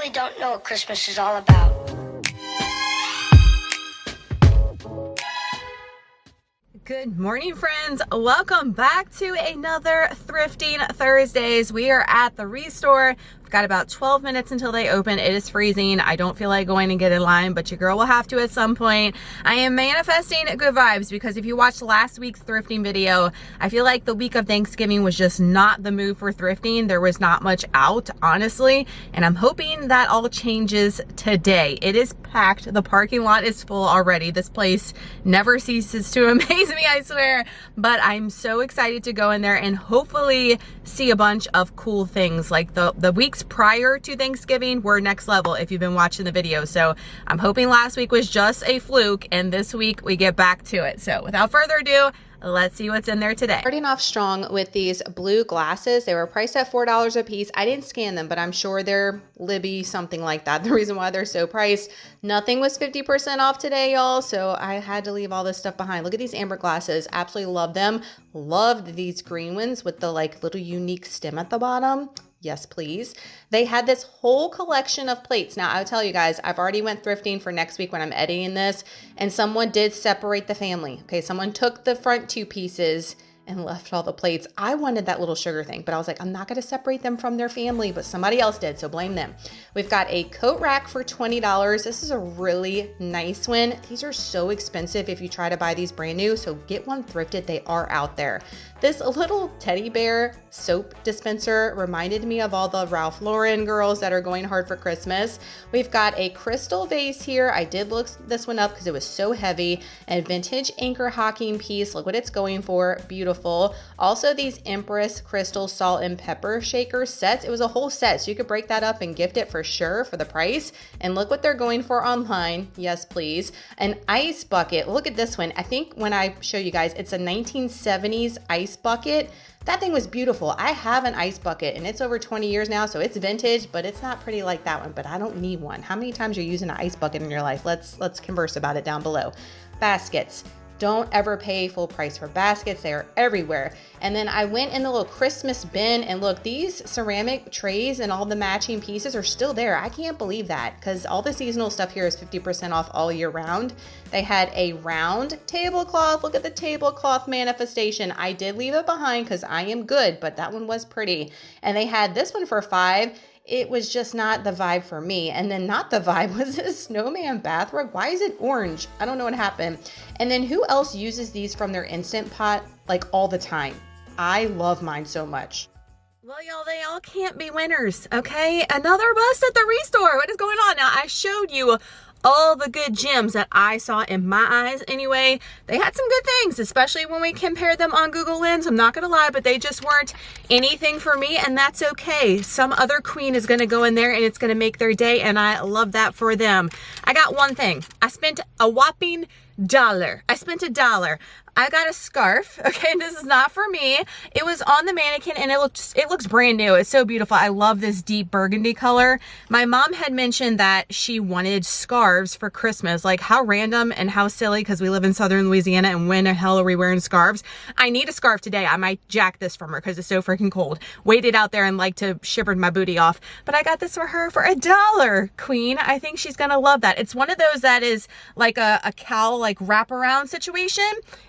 really don't know what Christmas is all about. Good morning, friends. Welcome back to another Thrifting Thursdays. We are at the Restore. We've got about 12 minutes until they open. It is freezing. I don't feel like going and get in line, but your girl will have to at some point. I am manifesting good vibes because if you watched last week's thrifting video, I feel like the week of Thanksgiving was just not the move for thrifting. There was not much out, honestly, and I'm hoping that all changes today. It is packed. The parking lot is full already. This place never ceases to amaze me, I swear, but I'm so excited to go in there and hopefully see a bunch of cool things. Like the weeks prior to Thanksgiving were next level if you've been watching the video. So I'm hoping last week was just a fluke and this week we get back to it. So without further ado, let's see what's in there today. Starting off strong with these blue glasses. They were priced at $4 a piece. I didn't scan them, but I'm sure they're Libby, something like that. The reason why they're so priced. Nothing was 50% off today, y'all. So I had to leave all this stuff behind. Look at these amber glasses. Absolutely love them. Loved these green ones with the like little unique stem at the bottom. Yes, please. They had this whole collection of plates. Now, I'll tell you guys, I've already went thrifting for next week when I'm editing this, and someone did separate the family. Okay, someone took the front two pieces and left all the plates. I wanted that little sugar thing, but I was like, I'm not going to separate them from their family, but somebody else did, so blame them. We've got a coat rack for $20. This is a really nice one. These are so expensive if you try to buy these brand new, so get one thrifted. They are out there. This little teddy bear soap dispenser reminded me of all the Ralph Lauren girls that are going hard for Christmas. We've got a crystal vase here. I did look this one up because it was so heavy. And vintage anchor hocking piece. Look what it's going for. Beautiful. Also these Empress crystal salt and pepper shaker sets. It was a whole set, so you could break that up and gift it for sure for the price. And look what they're going for online. Yes, please. An ice bucket. Look at this one. I think when I show you guys, it's a 1970s ice bucket. That thing was beautiful. I have an ice bucket and it's over 20 years now, so it's vintage, but it's not pretty like that one, but I don't need one. How many times you're using an ice bucket in your life? Let's converse about it down below. Baskets. Don't ever pay full price for baskets. They are everywhere. And then I went in the little Christmas bin and look, these ceramic trays and all the matching pieces are still there. I can't believe that because all the seasonal stuff here is 50% off all year round. They had a round tablecloth. Look at the tablecloth manifestation. I did leave it behind because I am good, but that one was pretty. And they had this one for $5. It was just not the vibe for me. And then not the vibe was this snowman bath rug. Why is it orange? I don't know what happened. And then who else uses these from their Instant Pot like all the time? I love mine so much. Well, y'all, they all can't be winners, okay? Another bust at the Restore. What is going on? Now, I showed you all the good gems that I saw in my eyes anyway. They had some good things, especially when we compared them on Google Lens. I'm not gonna lie, but they just weren't anything for me, and that's okay. Some other queen is gonna go in there and it's gonna make their day, and I love that for them. I got one thing. I spent a whopping $1. I spent $1. I got a scarf, okay, this is not for me. It was on the mannequin and it looks brand new. It's so beautiful. I love this deep burgundy color. My mom had mentioned that she wanted scarves for Christmas. Like, how random and how silly, because we live in southern Louisiana, and when the hell are we wearing scarves? I need a scarf today. I might jack this from her because it's so freaking cold. Waited out there and like to shivered my booty off. But I got this for her for $1, queen. I think she's gonna love that. It's one of those that is like a cowl, like wraparound situation.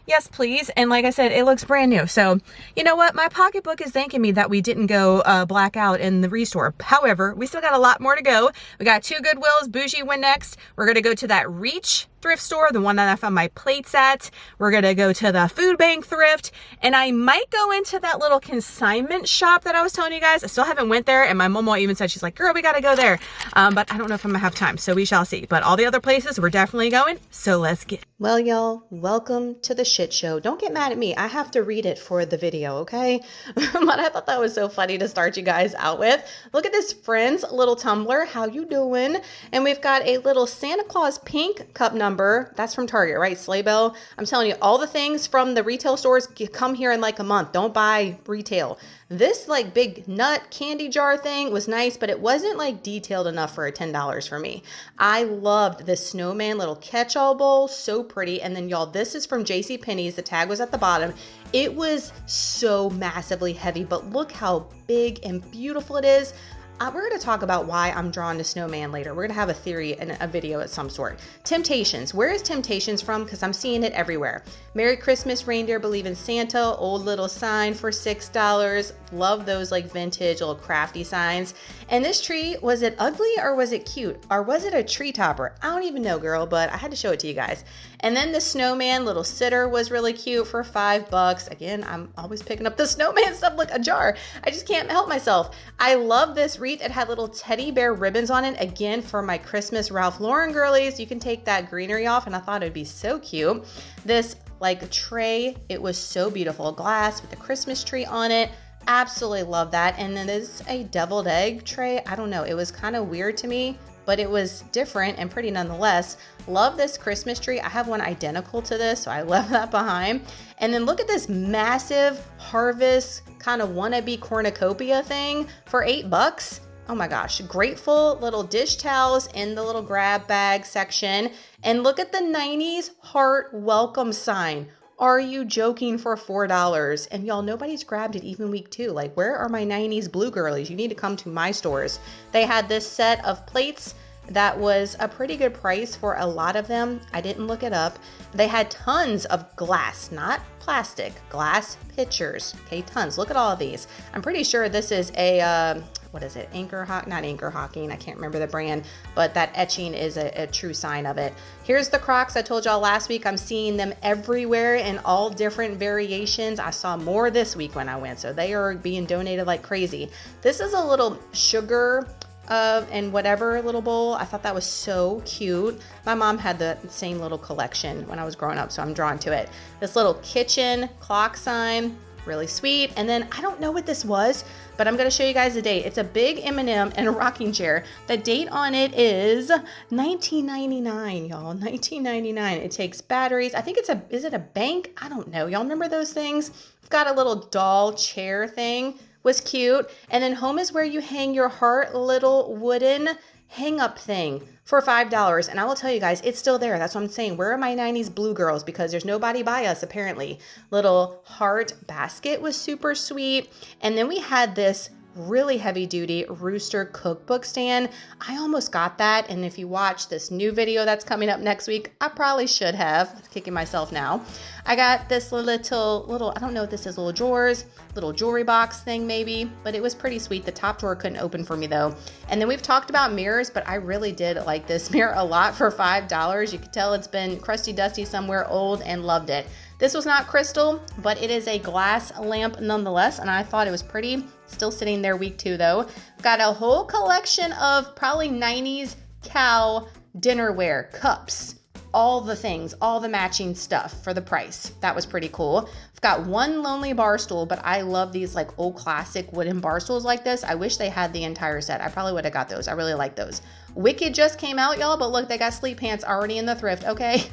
Yes, please. And like I said, it looks brand new. So you know what? My pocketbook is thanking me that we didn't go black out in the Restore. However, we still got a lot more to go. We got 2 Goodwills. Bougie went next. We're going to go to that Reach thrift store, the one that I found my plates at. We're gonna go to the food bank thrift, and I might go into that little consignment shop that I was telling you guys. I still haven't went there, and my mama even said, she's like, girl, we gotta go there. But I don't know if I'm gonna have time, so we shall see. But all the other places we're definitely going, so let's get. Well, y'all, welcome to the shit show. Don't get mad at me. I have to read it for the video, okay? But I thought that was so funny to start you guys out with. Look at this Friends little tumbler. How you doing? And we've got a little Santa Claus pink cup number. That's from Target, right? Sleigh bell. I'm telling you, all the things from the retail stores come here in like a month. Don't buy retail. This like big nut candy jar thing was nice, but it wasn't like detailed enough for a $10 for me. I loved this snowman little catch-all bowl. So pretty. And then y'all, this is from JCPenney's. The tag was at the bottom. It was so massively heavy, but look how big and beautiful it is. we're going to talk about why I'm drawn to snowman later. We're going to have a theory and a video of some sort. Temptations. Where is Temptations from? Because I'm seeing it everywhere. Merry Christmas, reindeer believe in Santa. Old little sign for $6. Love those like vintage little crafty signs. And this tree, was it ugly or was it cute? Or was it a tree topper? I don't even know, girl, but I had to show it to you guys. And then the snowman little sitter was really cute for $5. Again, I'm always picking up the snowman stuff like a jar. I just can't help myself. I love this wreath. It had little teddy bear ribbons on it. Again, for my Christmas Ralph Lauren girlies, you can take that greenery off, and I thought it'd be so cute. This like tray, it was so beautiful. Glass with the Christmas tree on it. Absolutely love that. And then there's a deviled egg tray. I don't know. It was kind of weird to me, but it was different and pretty nonetheless. Love this Christmas tree. I have one identical to this, so I left that behind. And then look at this massive harvest kind of wannabe cornucopia thing for $8. Oh my gosh, grateful little dish towels in the little grab bag section. And look at the 90s heart welcome sign. Are you joking, for $4? And y'all, nobody's grabbed it even week 2. Like, where are my 90s blue girlies? You need to come to my stores. They had this set of plates that was a pretty good price for a lot of them. I didn't look it up. They had tons of glass, not plastic, glass pitchers. Okay, tons. Look at all of these. I'm pretty sure this is a, what is it? Not Anchor Hawking. I can't remember the brand, but that etching is a true sign of it. Here's the Crocs. I told y'all last week, I'm seeing them everywhere in all different variations. I saw more this week when I went, so they are being donated like crazy. This is a little sugar and whatever little bowl. I thought that was so cute. My mom had the same little collection when I was growing up, so I'm drawn to it. This little kitchen clock sign, really sweet. And then I don't know what this was, but I'm going to show you guys the date. It's a big M&M and a rocking chair. The date on it is 1999, y'all. 1999. It takes batteries. I think is it a bank? I don't know. Y'all remember those things? It's got a little doll chair thing. Was cute. And then home is where you hang your heart little wooden hang up thing for $5. And I will tell you guys, it's still there. That's what I'm saying. Where are my 90s blue girls? Because there's nobody by us apparently. Little heart basket was super sweet. And then we had this really heavy duty rooster cookbook stand. I almost got that. And if you watch this new video that's coming up next week, I probably should have. I'm kicking myself now. I got this little, I don't know what this is, little drawers, little jewelry box thing maybe, but it was pretty sweet. The top drawer couldn't open for me though. And then we've talked about mirrors, but I really did like this mirror a lot for $5. You could tell it's been crusty dusty somewhere, old, and loved it. This was not crystal, but it is a glass lamp nonetheless, and I thought it was pretty. Still sitting there week 2 though. Got a whole collection of probably 90s cow dinnerware, cups, all the things, all the matching stuff for the price. That was pretty cool. I've got one lonely bar stool, but I love these like old classic wooden bar stools like this. I wish they had the entire set. I probably would have got those. I really like those. Wicked just came out, y'all, but look, they got sleep pants already in the thrift, okay?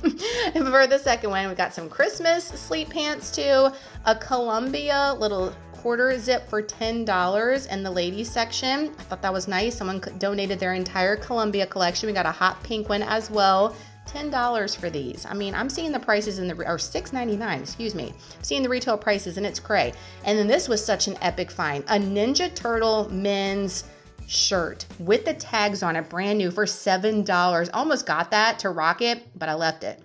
And for the second one, we got some Christmas sleep pants too, a Columbia little quarter zip for $10 in the ladies section. I thought that was nice. Someone donated their entire Columbia collection. We got a hot pink one as well. $10 for these. I mean, I'm seeing the prices or $6.99, excuse me. I'm seeing the retail prices and it's cray. And then this was such an epic find. A Ninja Turtle men's shirt with the tags on it, brand new for $7. Almost got that to rock it, but I left it.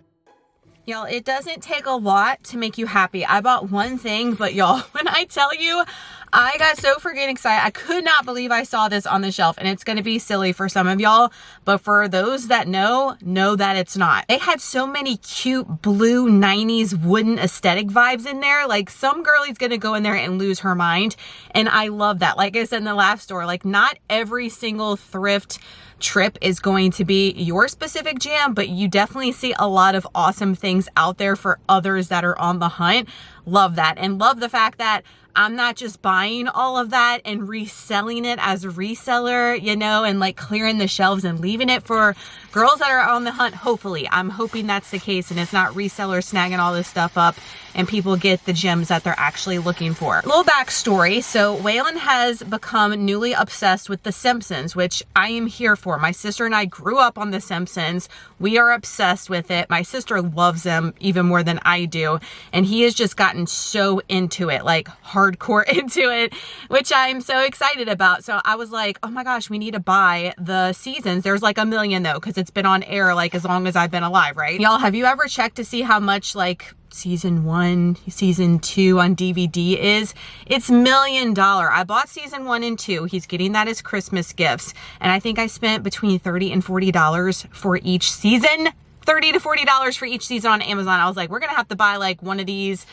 Y'all, it doesn't take a lot to make you happy. I bought one thing, but y'all, when I tell you, I got so freaking excited. I could not believe I saw this on the shelf, and it's going to be silly for some of y'all, but for those that know that it's not. They had so many cute blue 90s wooden aesthetic vibes in there. Like some girlie's going to go in there and lose her mind, and I love that. Like I said in the last store, like not every single thrift trip is going to be your specific jam, but you definitely see a lot of awesome things out there for others that are on the hunt. Love that, and love the fact that I'm not just buying all of that and reselling it as a reseller, you know, and like clearing the shelves and leaving it for girls that are on the hunt. Hopefully, I'm hoping that's the case and it's not resellers snagging all this stuff up and people get the gems that they're actually looking for. A little backstory. So Waylon has become newly obsessed with The Simpsons, which I am here for. My sister and I grew up on The Simpsons. We are obsessed with it. My sister loves them even more than I do. And he has just gotten so into it, like hardcore into it, which I'm so excited about. So I was like, oh my gosh, we need to buy the seasons. There's like a million though, because it's been on air like as long as I've been alive, right? Y'all, have you ever checked to see how much like season 1, season 2 on DVD is? It's $1 million. I bought season 1 and 2. He's getting that as Christmas gifts. And I think I spent between $30 and $40 for each season. $30 to $40 for each season on Amazon. I was like, we're gonna have to buy like one of these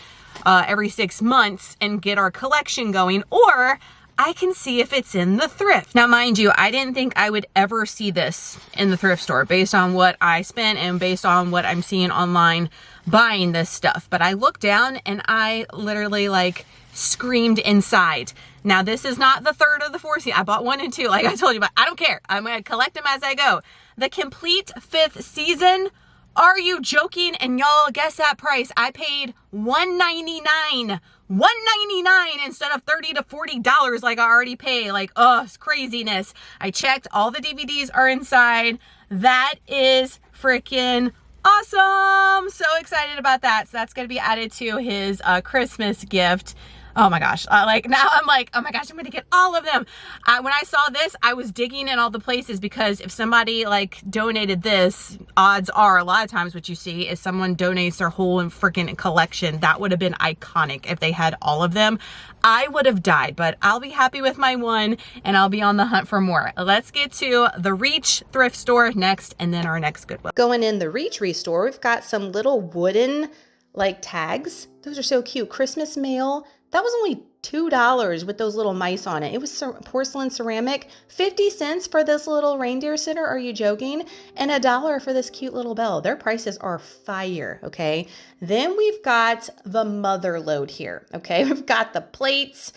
every 6 months and get our collection going, or I can see if it's in the thrift. Now, mind you, I didn't think I would ever see this in the thrift store based on what I spent and based on what I'm seeing online buying this stuff. But I looked down and I literally like screamed inside. Now, this is not the 3rd or the 4th season. I bought 1 and 2, like I told you, but I don't care. I'm gonna collect them as I go. The complete 5th season. Are you joking? And y'all, guess that price. I paid $199. $199 instead of $30 to $40 like I already pay. Like, oh, it's craziness. I checked, all the DVDs are inside. That is freaking awesome. So excited about that. So that's going to be added to his Christmas gift. Oh my gosh. Like now I'm like, oh my gosh, I'm going to get all of them. When I saw this, I was digging in all the places, because if somebody like donated this, odds are a lot of times what you see is someone donates their whole freaking collection. That would have been iconic if they had all of them. I would have died, but I'll be happy with my 1 and I'll be on the hunt for more. Let's get to the Reach thrift store next, and then our next Goodwill. Going in the Reach store, we've got some little wooden like tags. Those are so cute. Christmas mail. That was only $2 with those little mice on it. It was porcelain ceramic. 50 cents for this little reindeer sitter. Are you joking? And $1 for this cute little bell. Their prices are fire, okay? Then we've got the mother load here, okay? We've got the plates,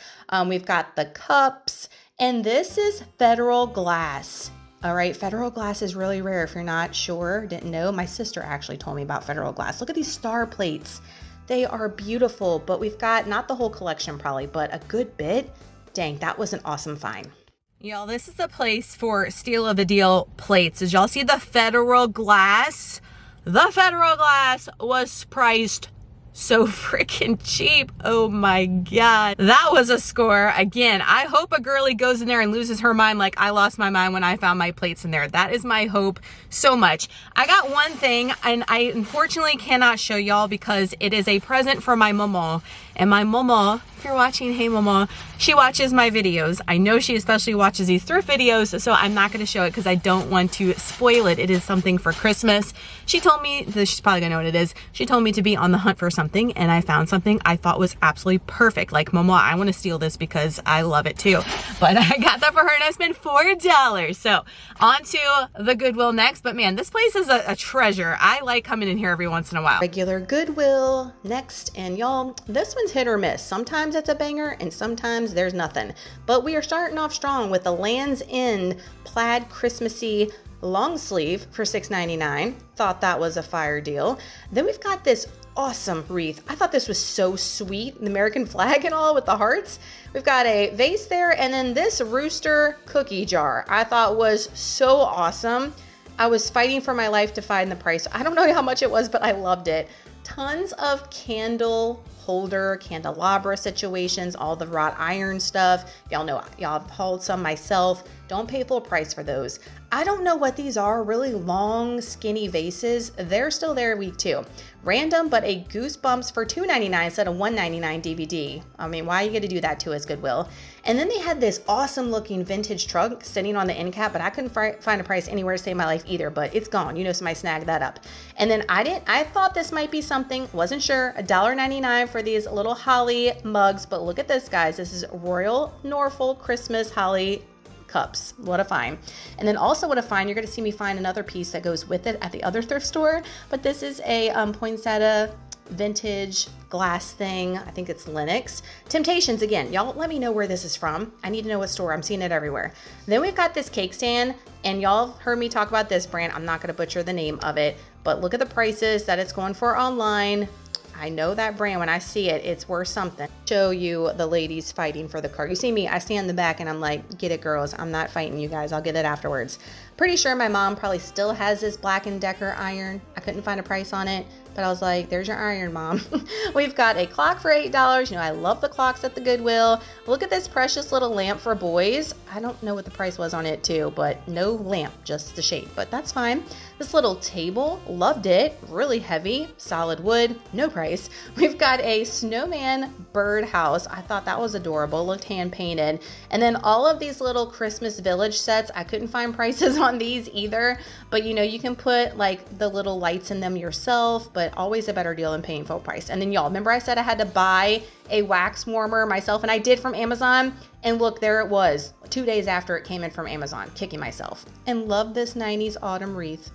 we've got the cups, and this is Federal glass. All right, Federal glass is really rare. If you're not sure, didn't know, my sister actually told me about Federal glass. Look at these star plates. They are beautiful, but we've got not the whole collection probably, but a good bit. Dang, that was an awesome find. Y'all, this is the place for steal of the deal plates. As y'all see the Federal glass, the Federal glass was priced so freaking cheap. Oh my God. That was a score. Again, I hope a girly goes in there and loses her mind like I lost my mind when I found my plates in there. That is my hope so much. I got one thing, and I unfortunately cannot show y'all because it is a present for my mama. And my mama, if you're watching, hey mama, she watches my videos. I know she especially watches these thrift videos, so I'm not going to show it because I don't want to spoil it. It is something for Christmas. She told me, she's probably gonna know what it is. She told me to be on the hunt for something, and I found something I thought was absolutely perfect. Like, mama, I want to steal this because I love it too. But I got that for her and I spent $4. So on to the Goodwill next. But man, this place is a treasure. I like coming in here every once in a while. Regular Goodwill next, and y'all, this one's hit or miss. Sometimes it's a banger and sometimes there's nothing. But we are starting off strong with the Land's End plaid Christmassy long sleeve for $6.99. Thought that was a fire deal. Then we've got this awesome wreath. I thought this was so sweet. The American flag and all with the hearts. We've got a vase there, and then this rooster cookie jar I thought was so awesome. I was fighting for my life to find the price. I don't know how much it was, but I loved it. Tons of candle holder, candelabra situations, all the wrought iron stuff. Y'all know, y'all have hauled some myself. Don't pay full price for those. I don't know what these are, really long, skinny vases. They're still there week 2. Random, but a Goosebumps for $2.99 instead of $1.99 DVD. I mean, why you get to do that to us, Goodwill? And then they had this awesome looking vintage trunk sitting on the end cap, but I couldn't find a price anywhere to save my life either, but it's gone. You know, somebody snagged that up. And then I thought this might be something, wasn't sure, $1.99 for these little holly mugs, but look at this, guys. This is Royal Norfolk Christmas holly cups. What a find. And then also what a find, you're going to see me find another piece that goes with it at the other thrift store, but this is a poinsettia vintage glass thing. I think it's Lenox. Temptations again. Y'all let me know where this is from. I need to know what store. I'm seeing it everywhere. Then we've got this cake stand, and y'all heard me talk about this brand. I'm not going to butcher the name of it, but look at the prices that it's going for online. I know that brand. When I see it, it's worth something. Show you the ladies fighting for the car. You see me, I stand in the back and I'm like, get it, girls. I'm not fighting you guys. I'll get it afterwards. Pretty sure my mom probably still has this Black & Decker iron. I couldn't find a price on it, but I was like, there's your iron, Mom. We've got a clock for $8. You know, I love the clocks at the Goodwill. Look at this precious little lamp for boys. I don't know what the price was on it too, but no lamp, just the shape, but that's fine. This little table, loved it. Really heavy, solid wood, no price. We've got a snowman birdhouse. I thought that was adorable, looked hand painted. And then all of these little Christmas village sets, I couldn't find prices on these either, but you know, you can put like the little lights in them yourself, but always a better deal than paying full price. And then y'all, remember I said I had to buy a wax warmer myself, and I did from Amazon, and look, there it was 2 days after it came in from Amazon, kicking myself. And love this 90s autumn wreath.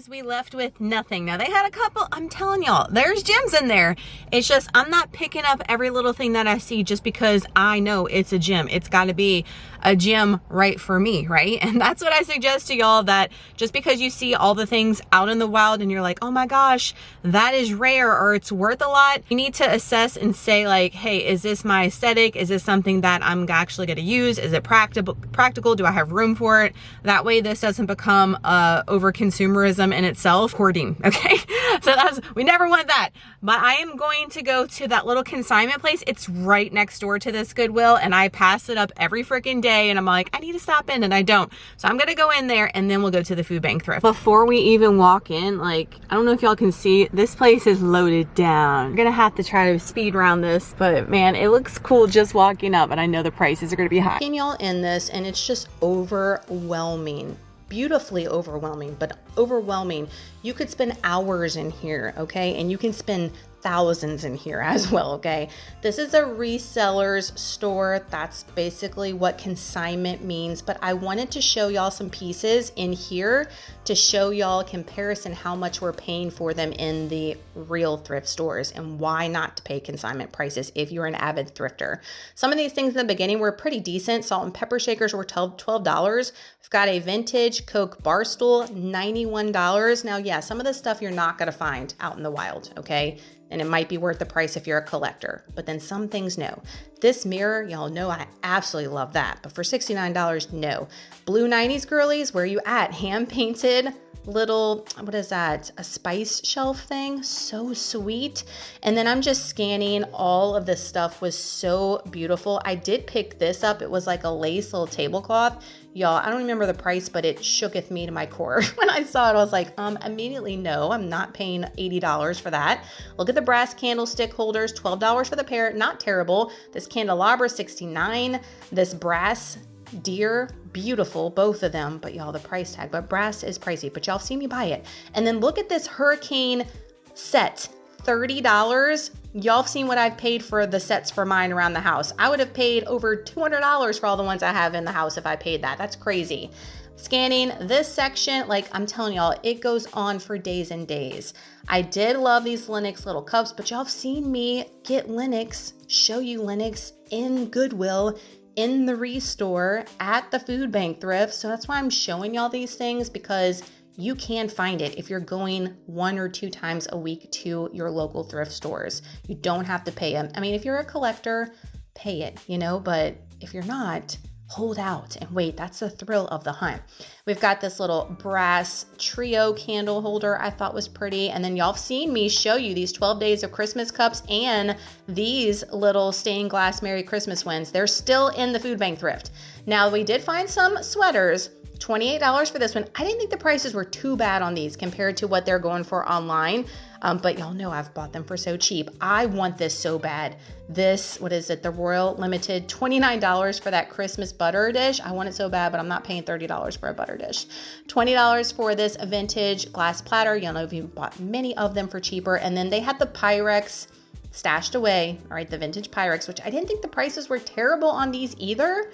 We left with nothing. Now they had a couple, I'm telling y'all, there's gems in there. It's just, I'm not picking up every little thing that I see just because I know it's a gem. It's got to be a gem right for me, right? And that's what I suggest to y'all, that just because you see all the things out in the wild and you're like, oh my gosh, that is rare or it's worth a lot, you need to assess and say like, hey, is this my aesthetic? Is this something that I'm actually going to use? Is it practical? Do I have room for it? That way this doesn't become over consumerism in itself, hoarding. Okay, so we never want that. But I am going to go to that little consignment place. It's right next door to this Goodwill, and I pass it up every freaking day, and I'm like, I need to stop in, and I don't. So I'm gonna go in there, and then we'll go to the food bank thrift. Before we even walk in, like, I don't know if y'all can see, this place is loaded down. I'm gonna have to try to speed around this, but man, it looks cool just walking up, and I know the prices are gonna be high. Y'all in this, and it's just overwhelming. Beautifully overwhelming, but overwhelming. You could spend hours in here, okay? And you can spend thousands in here as well, okay? This is a reseller's store. That's basically what consignment means, but I wanted to show y'all some pieces in here to show y'all a comparison how much we're paying for them in the real thrift stores and why not to pay consignment prices if you're an avid thrifter. Some of these things in the beginning were pretty decent. Salt and pepper shakers were $12. We've got a vintage Coke bar stool, $91. Now, yeah, some of this stuff you're not gonna find out in the wild, okay? And it might be worth the price if you're a collector, but then some things, no. This mirror, y'all know I absolutely love that, but for $69, no. Blue 90s girlies, where you at? Hand painted little, what is that? A spice shelf thing, so sweet. And then I'm just scanning, all of this stuff was so beautiful. I did pick this up. It was like a lace little tablecloth. Y'all, I don't remember the price, but it shooketh me to my core. When I saw it, I was like, immediately no, I'm not paying $80 for that. Look at the brass candlestick holders, $12 for the pair, not terrible. This candelabra, $69. This brass deer, beautiful, both of them, but y'all, the price tag, but brass is pricey, but y'all see me buy it. And then look at this hurricane set, $30. Y'all have seen what I've paid for the sets for mine around the house. I would have paid over $200 for all the ones I have in the house if I paid that. That's crazy. Scanning this section, like I'm telling y'all, it goes on for days and days. I did love these Lenox little cups, but y'all have seen me get Lenox, show you Lenox in Goodwill, in the restore, at the food bank thrift. So that's why I'm showing y'all these things, because you can find it if you're going 1 or 2 times a week to your local thrift stores. You don't have to pay them. I mean, if you're a collector, pay it, you know, but if you're not, hold out and wait. That's the thrill of the hunt. We've got this little brass trio candle holder I thought was pretty. And then y'all have seen me show you these 12 days of Christmas cups and these little stained glass Merry Christmas ones. They're still in the food bank thrift. Now, we did find some sweaters, $28 for this one. I didn't think the prices were too bad on these compared to what they're going for online. But y'all know I've bought them for so cheap. I want this so bad. This, what is it? The Royal Limited, $29 for that Christmas butter dish. I want it so bad, but I'm not paying $30 for a butter dish. $20 for this vintage glass platter. Y'all know you bought many of them for cheaper. And then they had the Pyrex stashed away, all right, the vintage Pyrex, which I didn't think the prices were terrible on these either,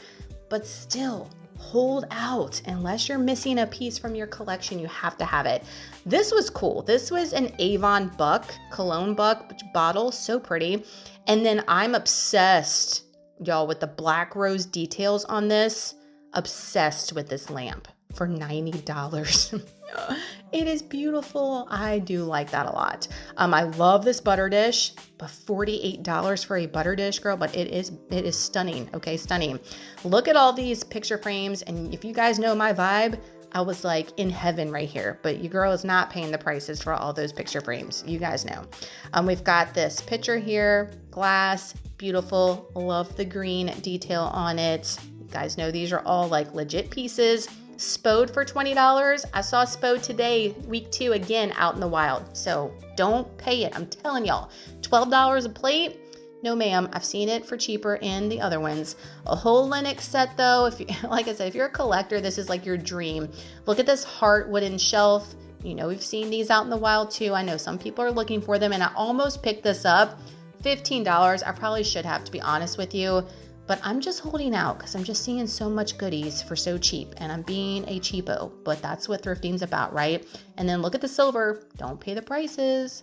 but still, hold out. Unless you're missing a piece from your collection, you have to have it. This was cool. This was an Avon Buck, Cologne Buck bottle, so pretty. And then I'm obsessed, y'all, with the black rose details on this. Obsessed with this lamp. for $90. It is beautiful. I do like that a lot. I love this butter dish, but $48 for a butter dish, girl, but it is stunning. Okay, stunning. Look at all these picture frames, and if you guys know my vibe, I was like in heaven right here, but your girl is not paying the prices for all those picture frames. You guys know. We've got this picture here, glass, beautiful. Love the green detail on it. You guys know these are all like legit pieces. Spode for $20. I saw Spode today, week 2, again out in the wild. So don't pay it. I'm telling y'all, $12 a plate. No, ma'am. I've seen it for cheaper in the other ones. A whole Linux set, though. If you, like I said, if you're a collector, this is like your dream. Look at this heart wooden shelf. You know, we've seen these out in the wild too. I know some people are looking for them, and I almost picked this up. $15. I probably should have, to be honest with you, but I'm just holding out because I'm just seeing so much goodies for so cheap, and I'm being a cheapo. But that's what thrifting's about, right? And then look at the silver. Don't pay the prices.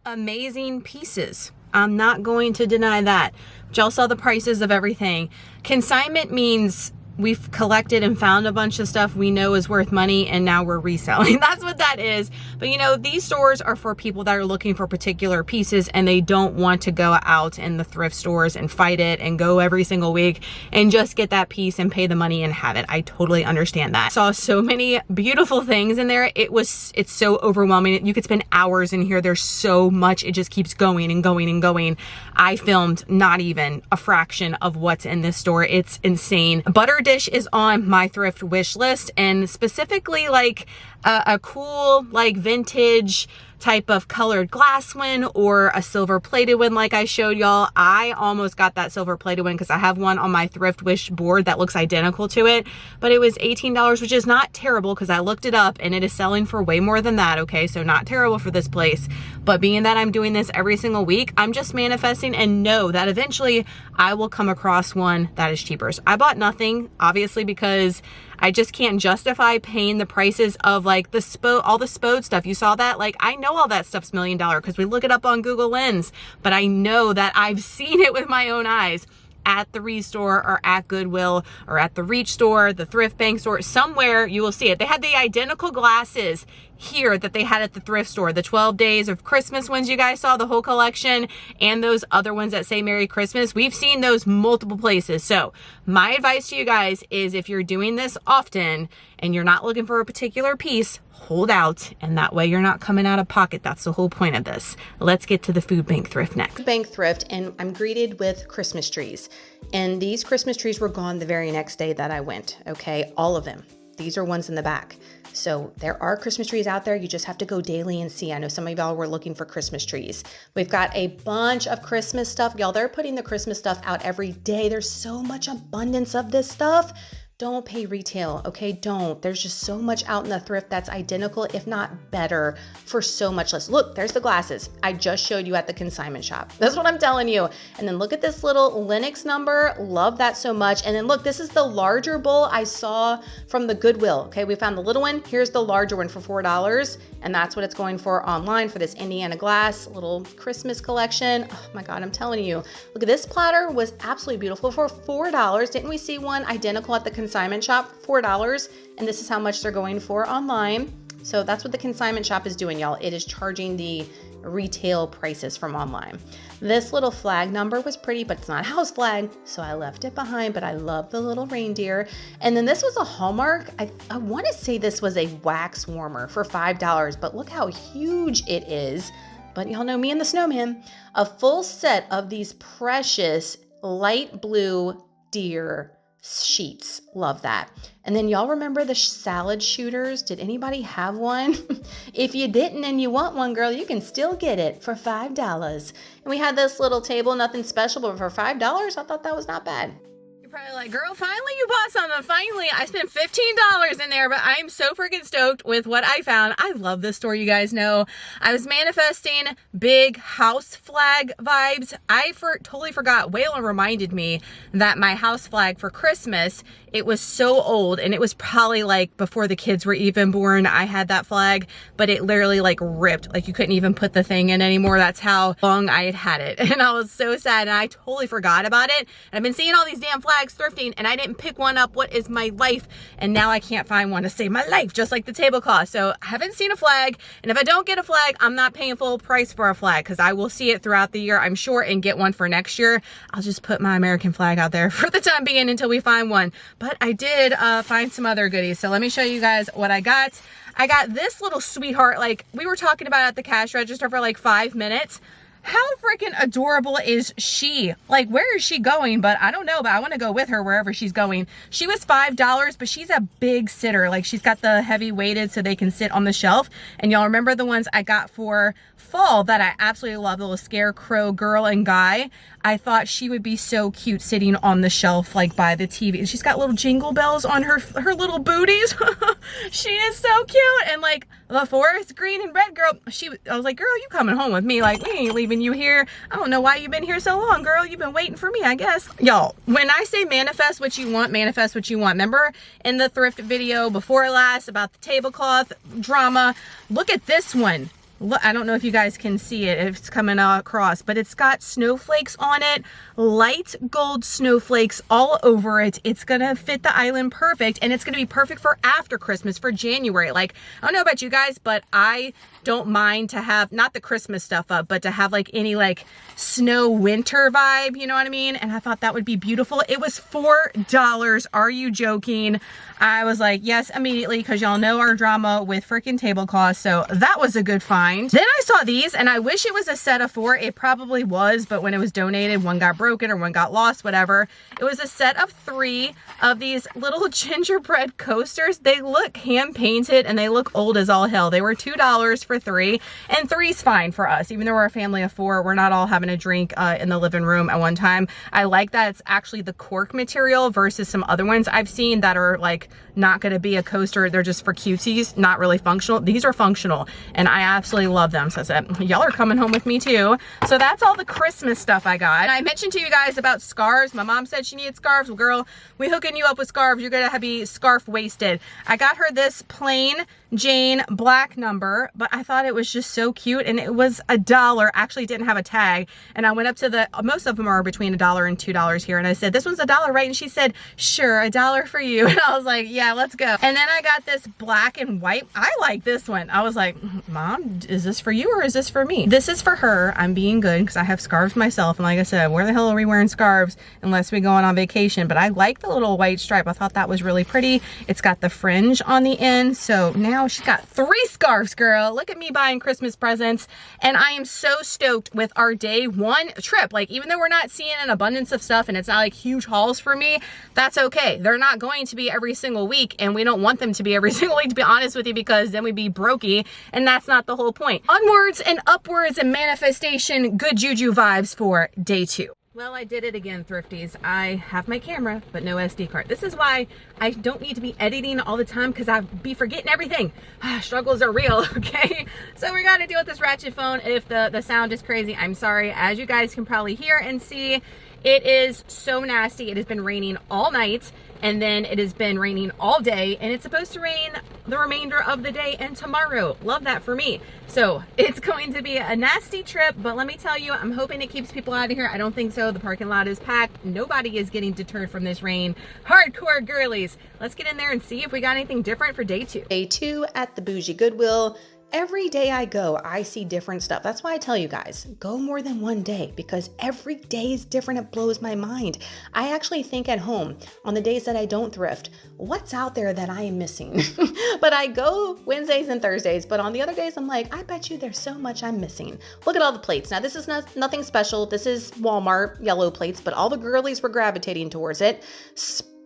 Amazing pieces. I'm not going to deny that. But y'all saw the prices of everything. Consignment means we've collected and found a bunch of stuff we know is worth money, and now we're reselling. That's what that is. But you know, these stores are for people that are looking for particular pieces, and they don't want to go out in the thrift stores and fight it and go every single week and just get that piece and pay the money and have it. I totally understand that. Saw so many beautiful things in there. It's so overwhelming. You could spend hours in here. There's so much. It just keeps going and going and going. I filmed not even a fraction of what's in this store. It's insane. Butter dish is on my thrift wish list, and specifically like a cool like vintage type of colored glass one or a silver plated one like I showed y'all. I almost got that silver plated one because I have one on my thrift wish board that looks identical to it, but it was $18, which is not terrible because I looked it up and it is selling for way more than that. Okay, so not terrible for this place, but being that I'm doing this every single week, I'm just manifesting and know that eventually I will come across one that is cheaper. So I bought nothing, obviously, because I just can't justify paying the prices of like all the Spode stuff. You saw that? Like, I know all that stuff's $1 million because we look it up on Google Lens, but I know that I've seen it with my own eyes at the Restore or at Goodwill or at the Reach store, the Thrift Bank store, somewhere you will see it. They had the identical glasses here that they had at the thrift store, the 12 days of Christmas ones you guys saw, the whole collection, and those other ones that say Merry Christmas. We've seen those multiple places. So my advice to you guys is if you're doing this often and you're not looking for a particular piece, hold out, and that way you're not coming out of pocket. That's the whole point of this. Let's get to the food bank thrift next. Food bank thrift, and I'm greeted with Christmas trees, and these Christmas trees were gone the very next day that I went. Okay, all of them. These are ones in the back. So there are Christmas trees out there. You just have to go daily and see. I know some of y'all were looking for Christmas trees. We've got a bunch of Christmas stuff. Y'all, they're putting the Christmas stuff out every day. There's so much abundance of this stuff. Don't pay retail, okay? Don't. There's just so much out in the thrift that's identical, if not better, for so much less. Look, there's the glasses I just showed you at the consignment shop. That's what I'm telling you. And then look at this little Linux number. Love that so much. And then look, this is the larger bowl I saw from the Goodwill, okay? We found the little one. Here's the larger one for $4. And that's what it's going for online for this Indiana glass little Christmas collection. Oh my God, I'm telling you. Look at this platter, was absolutely beautiful for $4. Didn't we see one identical at the consignment shop? $4. And this is how much they're going for online. So that's what the consignment shop is doing, y'all. It is charging the retail prices from online. This little flag number was pretty, but it's not a house flag, so I left it behind, but I love the little reindeer. And then this was a Hallmark. I want to say this was a wax warmer for $5, but look how huge it is. But y'all know me and the snowman. A full set of these precious light blue deer sheets. Love that. And then y'all remember the salad shooters? Did anybody have one? If you didn't and you want one, girl, you can still get it for $5. And we had this little table, nothing special, but for $5, I thought that was not bad. You're probably like, girl, finally you bought something. Finally, I spent $15 in there, but I'm so freaking stoked with what I found. I love this store, you guys know. I was manifesting big house flag vibes. I totally forgot. Waylon reminded me that my house flag for Christmas, it was so old, and it was probably like before the kids were even born. I had that flag, but it literally like ripped. Like you couldn't even put the thing in anymore. That's how long I had it. And I was so sad, and I totally forgot about it. And I've been seeing all these damn flags flags thrifting and I didn't pick one up. What is my life? And now I can't find one to save my life, just like the tablecloth. So I haven't seen a flag. And if I don't get a flag, I'm not paying full price for a flag because I will see it throughout the year, I'm sure, and get one for next year. I'll just put my American flag out there for the time being until we find one. But I did find some other goodies. So let me show you guys what I got. I got this little sweetheart, like we were talking about at the cash register for like 5 minutes. How freaking adorable is she? Like, where is she going? But I don't know, but I want to go with her wherever she's going. She was $5, but she's a big sitter. Like, she's got the heavy weighted so they can sit on the shelf. And y'all remember the ones I got for fall that I absolutely love, the little scarecrow girl and guy. I thought she would be so cute sitting on the shelf, like by the TV. And she's got little jingle bells on her little booties. She is so cute. And like the forest green and red girl, I was like, girl, you coming home with me? Like, we ain't leaving you here. I don't know why you've been here so long, girl. You've been waiting for me, I guess. Y'all, when I say manifest what you want, manifest what you want. Remember in the thrift video before last about the tablecloth drama? Look at this one. Look, I don't know if you guys can see it, if it's coming across, but it's got snowflakes on it, light gold snowflakes all over it. It's gonna fit the island perfect, and it's gonna be perfect for after Christmas, for January. Like, I don't know about you guys, but I don't mind to have, not the Christmas stuff up, but to have like any like snow winter vibe, you know what I mean? And I thought that would be beautiful. It was $4. Are you joking? I was like, yes, immediately, because y'all know our drama with freaking tablecloths. So that was a good find. Then I saw these, and I wish it was a set of 4. It probably was, but when it was donated, one got broken or one got lost, whatever. It was a set of 3 of these little gingerbread coasters. They look hand painted and they look old as all hell. They were $2 for 3, and 3's fine for us. Even though we're a family of 4, we're not all having a drink in the living room at one time. I like that it's actually the cork material versus some other ones I've seen that are like not going to be a coaster. They're just for cutesies, not really functional. These are functional and I absolutely love them. So I said, y'all are coming home with me too. So that's all the Christmas stuff I got. And I mentioned to you guys about scarves. My mom said she needed scarves. Well, girl, we hooking you up with scarves. You're going to be scarf wasted. I got her this plain Jane black number, but I thought it was just so cute, and it was $1. Actually didn't have a tag. And I went up to most of them are between $1 and $2 here, and I said, this one's $1, right? And she said, sure, $1 for you. And I was like, yeah, let's go. And then I got this black and white. I like this one. I was like, Mom, is this for you or is this for me? This is for her. I'm being good because I have scarves myself, and like I said, where the hell are we wearing scarves unless we going on vacation? But I like the little white stripe. I thought that was really pretty. It's got the fringe on the end, so now she's got 3 scarves, girl. Look at me buying Christmas presents. And I am so stoked with our day 1 trip. Like, even though we're not seeing an abundance of stuff and it's not like huge hauls for me, that's okay. They're not going to be every single week, and we don't want them to be every single week, to be honest with you, because then we'd be brokey, and that's not the whole point. Onwards and upwards and manifestation, good juju vibes for day 2. Well, I did it again, thrifties. I have my camera, but no SD card. This is why I don't need to be editing all the time, because I'd be forgetting everything. Struggles are real, okay? So we got to deal with this ratchet phone. If the sound is crazy, I'm sorry. As you guys can probably hear and see, it is so nasty. It has been raining all night, and then it has been raining all day, and it's supposed to rain the remainder of the day and tomorrow. Love that for me. So it's going to be a nasty trip, but let me tell you, I'm hoping it keeps people out of here. I don't think so. The parking lot is packed. Nobody is getting deterred from this rain. Hardcore girlies. Let's get in there and see if we got anything different for day 2. Day 2 at the bougie Goodwill. Every day I go, I see different stuff. That's why I tell you guys, go more than one day, because every day is different. It blows my mind. I actually think at home on the days that I don't thrift, what's out there that I am missing? But I go Wednesdays and Thursdays, but on the other days, I'm like, I bet you there's so much I'm missing. Look at all the plates. Now, this is nothing special. This is Walmart yellow plates, but all the girlies were gravitating towards it.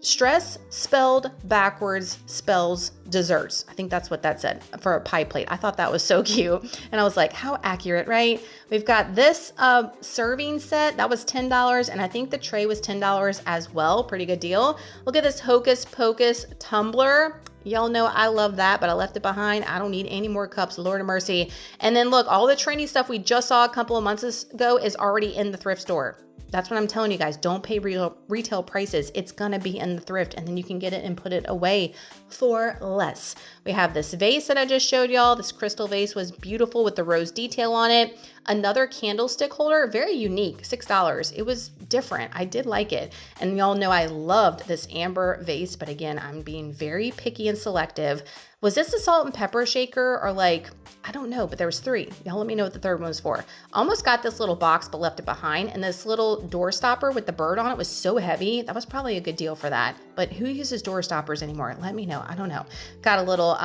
Stress spelled backwards spells desserts. I think that's what that said for a pie plate. I thought that was so cute. And I was like, how accurate, right? We've got this serving set. That was $10. And I think the tray was $10 as well. Pretty good deal. Look at this Hocus Pocus tumbler. Y'all know I love that, but I left it behind. I don't need any more cups, Lord of mercy. And then look, all the trendy stuff we just saw a couple of months ago is already in the thrift store. That's what I'm telling you guys. Don't pay retail prices. It's going to be in the thrift, and then you can get it and put it away for less. We have this vase that I just showed y'all. This crystal vase was beautiful with the rose detail on it. Another candlestick holder, very unique, $6. It was different. I did like it. And y'all know I loved this amber vase, but again, I'm being very picky and selective. Was this a salt and pepper shaker or like, I don't know, but there was 3. Y'all let me know what the third one was for. Almost got this little box, but left it behind. And this little door stopper with the bird on it was so heavy. That was probably a good deal for that. But who uses door stoppers anymore? Let me know. I don't know. Got a little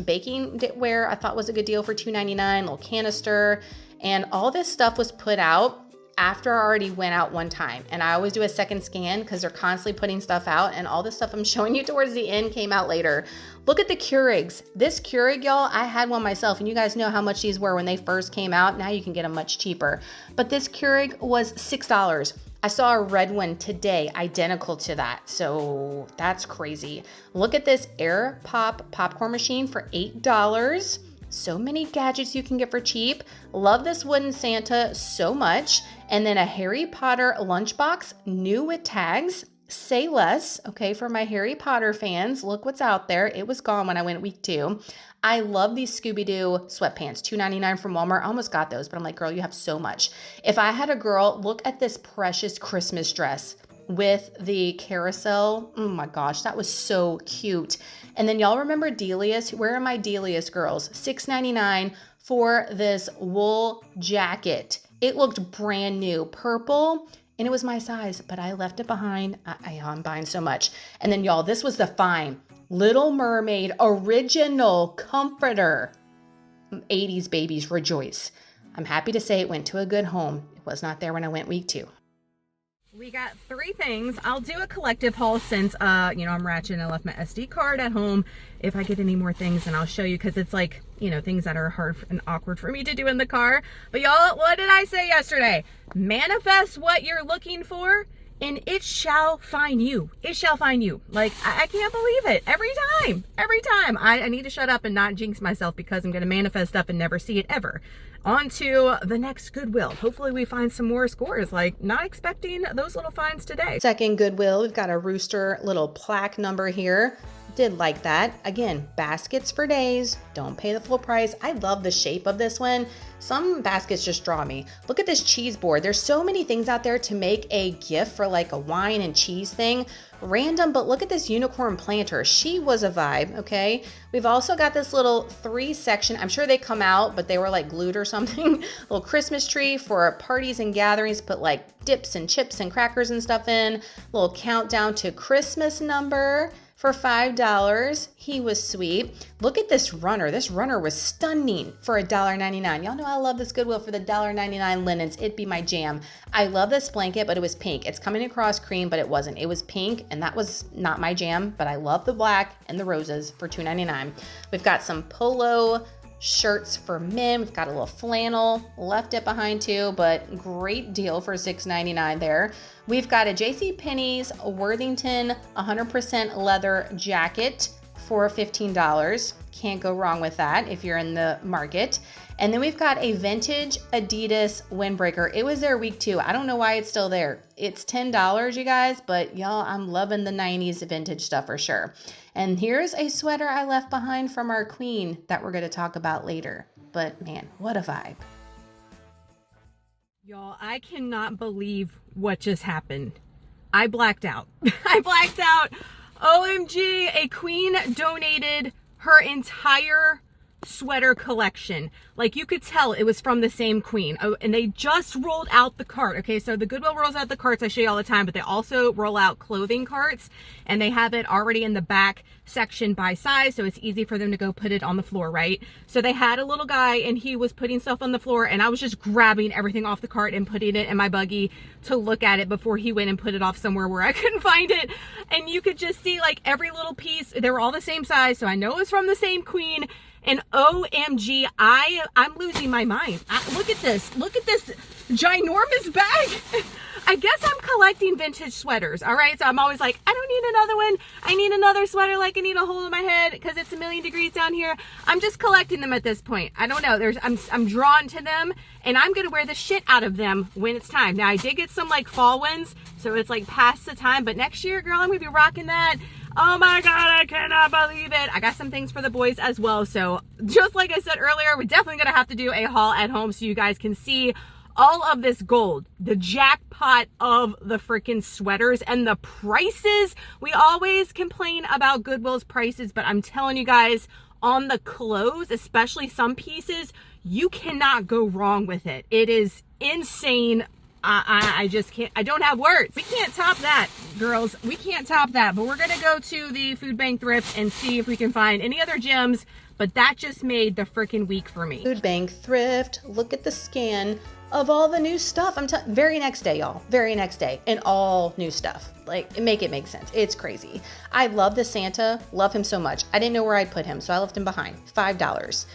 baking ware I thought was a good deal for $2.99, little canister. And all this stuff was put out after I already went out one time. And I always do a second scan because they're constantly putting stuff out, and all this stuff I'm showing you towards the end came out later. Look at the Keurigs. This Keurig, y'all, I had one myself, and you guys know how much these were when they first came out. Now you can get them much cheaper. But this Keurig was $6. I saw a red one today, identical to that. So that's crazy. Look at this Air Pop popcorn machine for $8. So many gadgets you can get for cheap. Love this wooden Santa so much. And then a Harry Potter lunchbox, new with tags. Say less, okay, for my Harry Potter fans. Look what's out there. It was gone when I went week 2. I love these Scooby-Doo sweatpants, $2.99 from Walmart. I almost got those, but I'm like, girl, you have so much. If I had a girl, look at this precious Christmas dress with the carousel. Oh my gosh, that was so cute. And then y'all remember Delius? Where are my Delius girls? $6.99 for this wool jacket. It looked brand new, purple, and it was my size, but I left it behind. I'm buying so much. And then y'all, this was the fine Little Mermaid original comforter. 80s babies rejoice. I'm happy to say it went to a good home. It was not there when I went week 2. We got 3 things. I'll do a collective haul since, I'm ratchet and I left my SD card at home. If I get any more things, then I'll show you, because it's like, things that are hard and awkward for me to do in the car. But y'all, what did I say yesterday? Manifest what you're looking for, and it shall find you. It shall find you. Like, I can't believe it. Every time. I need to shut up and not jinx myself, because I'm going to manifest stuff and never see it ever. On to the next Goodwill. Hopefully we find some more scores. Like, not expecting those little finds today. Second Goodwill, we've got a rooster little plaque number here. Did like that. Again, baskets for days. Don't pay the full price. I love the shape of this one. Some baskets just draw me. Look at this cheese board. There's so many things out there to make a gift for like a wine and cheese thing. Random, but look at this unicorn planter. She was a vibe, okay? We've also got this little 3-section. I'm sure they come out, but they were like glued or something. Little Christmas tree for parties and gatherings. Put like dips and chips and crackers and stuff in. Little countdown to Christmas number for $5. He was sweet. Look at this runner. This runner was stunning for $1.99. Y'all know I love this Goodwill for the $1.99 linens. It'd be my jam. I love this blanket, but it was pink. It's coming across cream, but it wasn't. It was pink, and that was not my jam, but I love the black and the roses for $2.99. We've got some polo shirts for men. We've got a little flannel, left it behind too, but great deal for $6.99 there. We've got a JCPenney's Worthington 100% leather jacket for $15. Can't go wrong with that if you're in the market. And then we've got a vintage Adidas windbreaker. It was there week 2. I don't know why it's still there. It's $10, you guys, but y'all, I'm loving the 90s vintage stuff for sure. And here's a sweater I left behind from our queen that we're going to talk about later. But man, what a vibe. Y'all, I cannot believe what just happened. I blacked out. I blacked out. OMG, a queen donated her entire sweater collection. Like, you could tell it was from the same queen. Oh, and they just rolled out the cart. Okay, so the Goodwill rolls out the carts I show you all the time, but they also roll out clothing carts, and they have it already in the back section by size, so it's easy for them to go put it on the floor, right? So they had a little guy, and he was putting stuff on the floor, and I was just grabbing everything off the cart and putting it in my buggy to look at it before he went and put it off somewhere where I couldn't find it. And you could just see like every little piece. They were all the same size, so I know it was from the same queen. And OMG, I'm losing my mind. Look at this ginormous bag. I guess I'm collecting vintage sweaters, all right? So I'm always like, I don't need another one. I need another sweater like I need a hole in my head because it's a million degrees down here. I'm just collecting them at this point. I don't know. I'm drawn to them, and I'm gonna wear the shit out of them when it's time. Now, I did get some like fall ones, so it's like past the time, but next year, girl, I'm gonna be rocking that. Oh my God, I cannot believe it. I got some things for the boys as well. So just like I said earlier, we're definitely gonna have to do a haul at home so you guys can see all of this gold, the jackpot of the freaking sweaters and the prices. We always complain about Goodwill's prices, but I'm telling you guys, on the clothes, especially some pieces, you cannot go wrong with it. It is insane. I just can't, I don't have words. We can't top that, girls. We can't top that, but we're gonna go to the food bank thrift and see if we can find any other gems, but that just made the freaking week for me. Food bank thrift, look at the scan of all the new stuff. Very next day, y'all, very next day, and all new stuff. Like, make it make sense. It's crazy. I love the Santa, love him so much. I didn't know where I'd put him, so I left him behind. $5.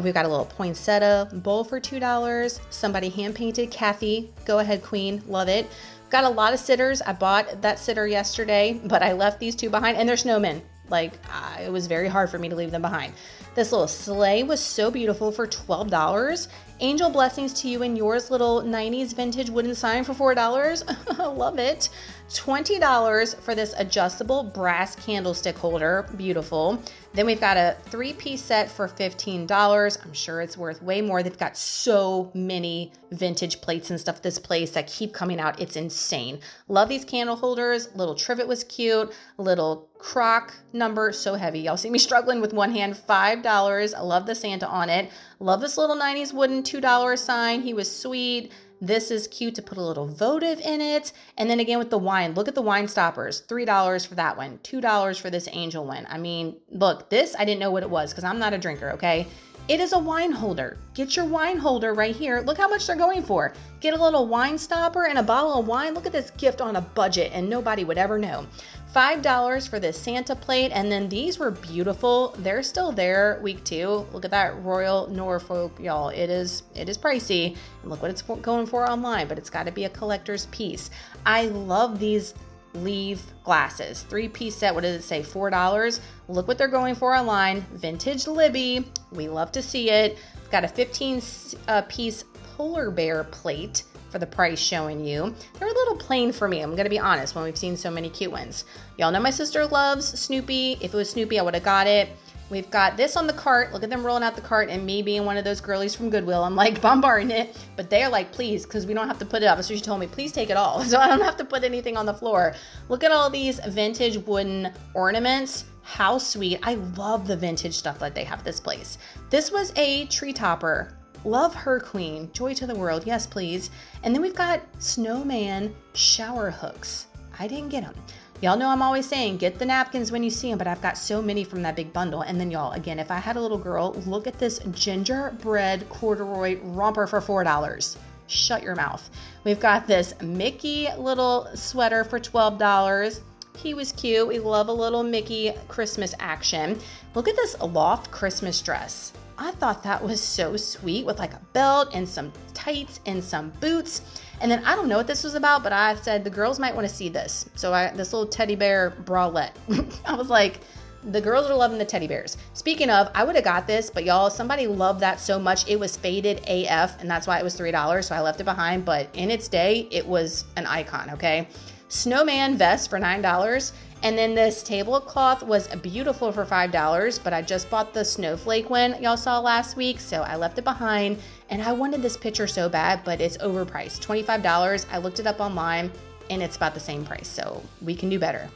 We've got a little poinsettia bowl for $2. Somebody hand painted, Kathy, go ahead queen, love it. Got a lot of sitters. I bought that sitter yesterday, but I left these two behind, and they're snowmen. Like, it was very hard for me to leave them behind. This little sleigh was so beautiful for $12. Angel blessings to you and yours, little 90s vintage wooden sign for $4. Love it. $20 for this adjustable brass candlestick holder. Beautiful. Then we've got a 3-piece set for $15. I'm sure it's worth way more. They've got so many vintage plates and stuff at this place that keep coming out. It's insane. Love these candle holders. Little trivet was cute. Little crock number, so heavy. Y'all see me struggling with one hand. $5. I love the Santa on it. Love this little 90s wooden $2 sign. He was sweet. This is cute to put a little votive in it. And then again with the wine, look at the wine stoppers. $3 for that one, $2 for this angel one. I mean, look, this, I didn't know what it was because I'm not a drinker, okay? It is a wine holder. Get your wine holder right here. Look how much they're going for. Get a little wine stopper and a bottle of wine. Look at this gift on a budget and nobody would ever know. $5 for this Santa plate, and then these were beautiful. They're still there week 2. Look at that Royal Norfolk, y'all. It is pricey. And look what it's going for online, but it's got to be a collector's piece. I love these leaf glasses. 3-piece set. What does it say? $4. Look what they're going for online. Vintage Libby. We love to see it. Got a 15-piece polar bear plate for the price showing you. They're a little plain for me, I'm gonna be honest, when we've seen so many cute ones. Y'all know my sister loves Snoopy. If it was Snoopy, I would have got it. We've got this on the cart. Look at them rolling out the cart, and me being one of those girlies from Goodwill, I'm like bombarding it, but they're like, please, because we don't have to put it up. So she told me, please take it all, so I don't have to put anything on the floor. Look at all these vintage wooden ornaments. How sweet. I love the vintage stuff that they have at this place. This was a tree topper. Love her, queen. Joy to the world. Yes, please. And then we've got snowman shower hooks. I didn't get them. Y'all know I'm always saying, get the napkins when you see them, but I've got so many from that big bundle. And then y'all, again, if I had a little girl, look at this gingerbread corduroy romper for $4. Shut your mouth. We've got this Mickey little sweater for $12. He was cute. We love a little Mickey Christmas action. Look at this loft Christmas dress. I thought that was so sweet with like a belt and some tights and some boots. And then I don't know what this was about, but I said the girls might want to see this. So this little teddy bear bralette. I was like, the girls are loving the teddy bears. Speaking of, I would have got this, but y'all, somebody loved that so much. It was faded AF, and that's why it was $3. So I left it behind, but in its day, it was an icon, okay? Snowman vest for $9. And then this tablecloth was beautiful for $5, but I just bought the snowflake one y'all saw last week, so I left it behind. And I wanted this picture so bad, but it's overpriced. $25. I looked it up online, and it's about the same price, so we can do better.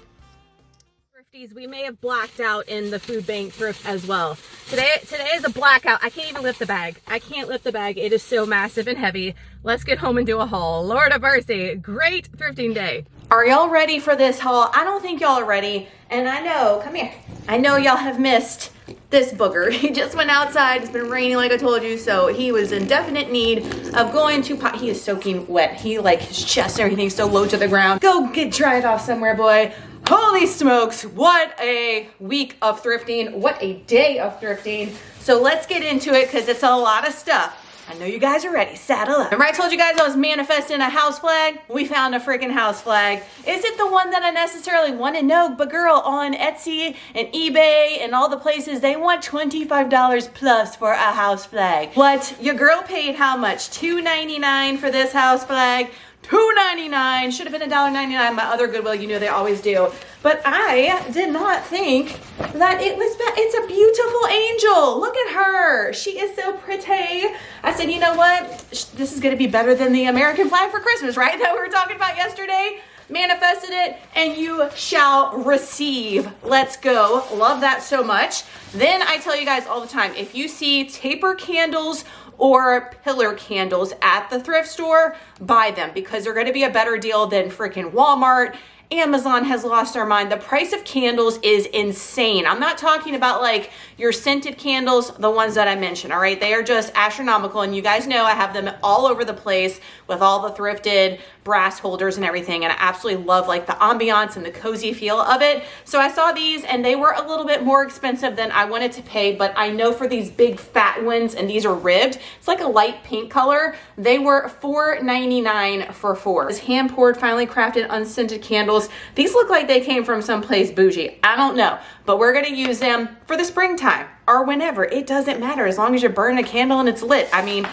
Thrifties, we may have blacked out in the food bank thrift as well. Today is a blackout. I can't even lift the bag. I can't lift the bag. It is so massive and heavy. Let's get home and do a haul. Lord of mercy. Great thrifting day. Are y'all ready for this haul? I don't think y'all are ready. And I know, come here. I know y'all have missed this booger. He just went outside. It's been raining like I told you, so he was in definite need of going to pot. He is soaking wet. He, like, his chest and everything's so low to the ground. Go dry it off somewhere, boy. Holy smokes, what a week of thrifting. What a day of thrifting. So let's get into it because it's a lot of stuff. I know you guys are ready. Saddle up. Remember I told you guys I was manifesting a house flag? We found a freaking house flag. Is it the one that I necessarily want to know? But girl, on Etsy and eBay and all the places, they want $25 plus for a house flag. What? Your girl paid how much? $2.99 for this house flag. $2.99. Should have been $1.99. My other Goodwill, you know they always do. But I did not think that it was bad. It's a beautiful angel. Look at her. She is so pretty. I said, you know what? This is going to be better than the American flag for Christmas, right? That we were talking about yesterday. Manifested it and you shall receive. Let's go. Love that so much. Then I tell you guys all the time, if you see taper candles or pillar candles at the thrift store, buy them because they're going to be a better deal than freaking Walmart. Amazon has lost their mind. The price of candles is insane. I'm not talking about like your scented candles, the ones that I mentioned, all right? They are just astronomical, and you guys know I have them all over the place with all the thrifted brass holders and everything, and I absolutely love like the ambiance and the cozy feel of it. So I saw these, and they were a little bit more expensive than I wanted to pay, but I know for these big fat ones, and these are ribbed, it's like a light pink color, they were $4.99 for 4. This hand-poured, finely crafted, unscented candles. These look like they came from someplace bougie. I don't know, but we're gonna use them for the springtime or whenever. It doesn't matter as long as you're burning a candle and it's lit. I mean,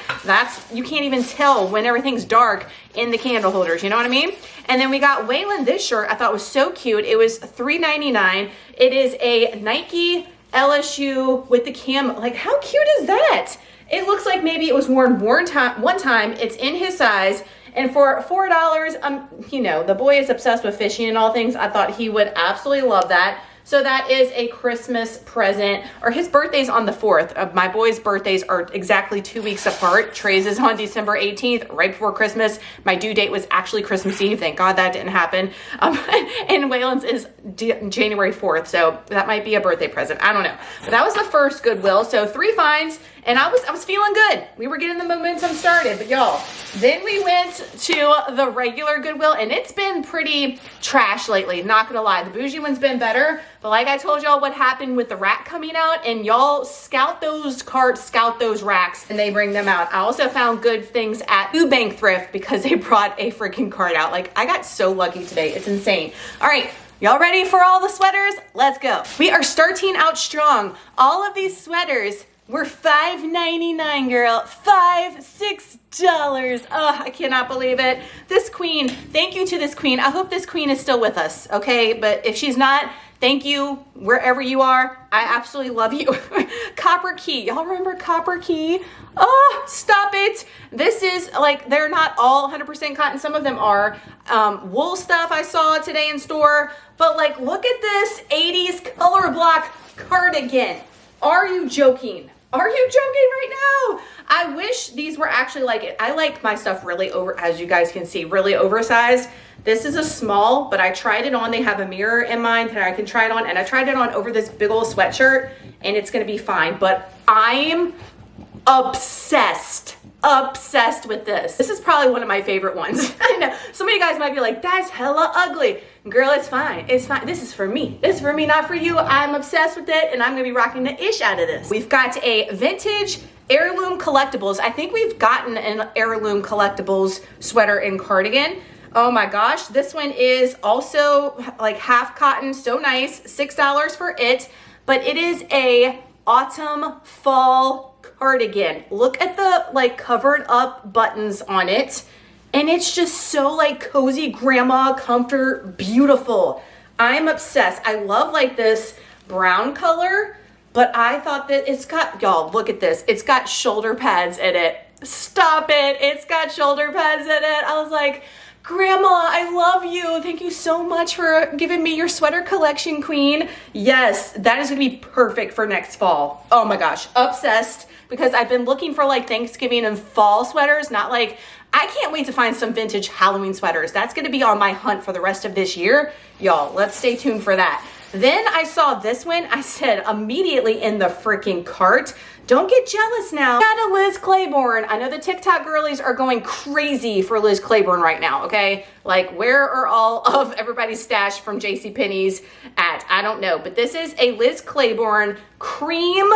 you can't even tell when everything's dark in the candle holders, you know what I mean? And then we got Waylon this shirt. I thought was so cute. It was $3.99. It is a Nike LSU with the camo. Like, how cute is that? It looks like maybe it was worn one time. It's in his size. And for $4, you know, the boy is obsessed with fishing and all things. I thought he would absolutely love that. So that is a Christmas present, or his birthday's on the 4th. My boys' birthdays are exactly 2 weeks apart. Trey's is on December 18th, right before Christmas. My due date was actually Christmas Eve. Thank God that didn't happen. And Waylon's is January 4th, so that might be a birthday present. I don't know. But that was the first Goodwill. So 3 finds, and I was feeling good. We were getting the momentum started, but y'all, then we went to the regular Goodwill, and it's been pretty trash lately, not gonna lie. The bougie one's been better, but like I told y'all what happened with the rack coming out, and y'all scout those carts, scout those racks, and they bring them out. I also found good things at Food Bank Thrift because they brought a freaking cart out. Like, I got so lucky today. It's insane. All right. Y'all ready for all the sweaters? Let's go. We are starting out strong. All of these sweaters were $5.99, girl. $6. Oh, I cannot believe it. This queen, thank you to this queen. I hope this queen is still with us, okay? But if she's not, thank you wherever you are. I absolutely love you. Copper Key. Y'all remember Copper Key? Oh, stop it. This is like, they're not all 100% cotton. Some of them are wool stuff I saw today in store. But like, look at this 80s color block cardigan. Are you joking? Are you joking right now? I wish these were actually like it. I like my stuff really as you guys can see, really oversized. This is a small, but I tried it on. They have a mirror in mine that I can try it on, and I tried it on over this big old sweatshirt, and it's gonna be fine. But I'm obsessed with this. This is probably one of my favorite ones. I know some of you guys might be like, that's hella ugly. Girl, it's fine. It's fine. This is for me. This is for me, not for you. I'm obsessed with it, and I'm gonna be rocking the ish out of this. We've got a vintage heirloom collectibles. I think we've gotten an heirloom collectibles sweater and cardigan. Oh my gosh, this one is also like half cotton, so nice. $6 for it, but it is a autumn fall cardigan. Look at the like covered up buttons on it, and it's just so like cozy grandma comfort, beautiful. I'm obsessed. I love like this brown color, but I thought that it's got, y'all look at this, it's got shoulder pads in it. Stop it, it's got shoulder pads in it. I was like, Grandma, I love you. Thank you so much for giving me your sweater collection, queen. Yes, that is gonna be perfect for next fall. Oh my gosh, obsessed, because I've been looking for like Thanksgiving and fall sweaters, not like, I can't wait to find some vintage Halloween sweaters. That's gonna be on my hunt for the rest of this year. Y'all, let's stay tuned for that. Then I saw this one. I said immediately in the freaking cart, don't get jealous now. Got a Liz Claiborne. I know the TikTok girlies are going crazy for Liz Claiborne right now, okay? Like, where are all of everybody's stash from JCPenney's at? I don't know, but this is a Liz Claiborne cream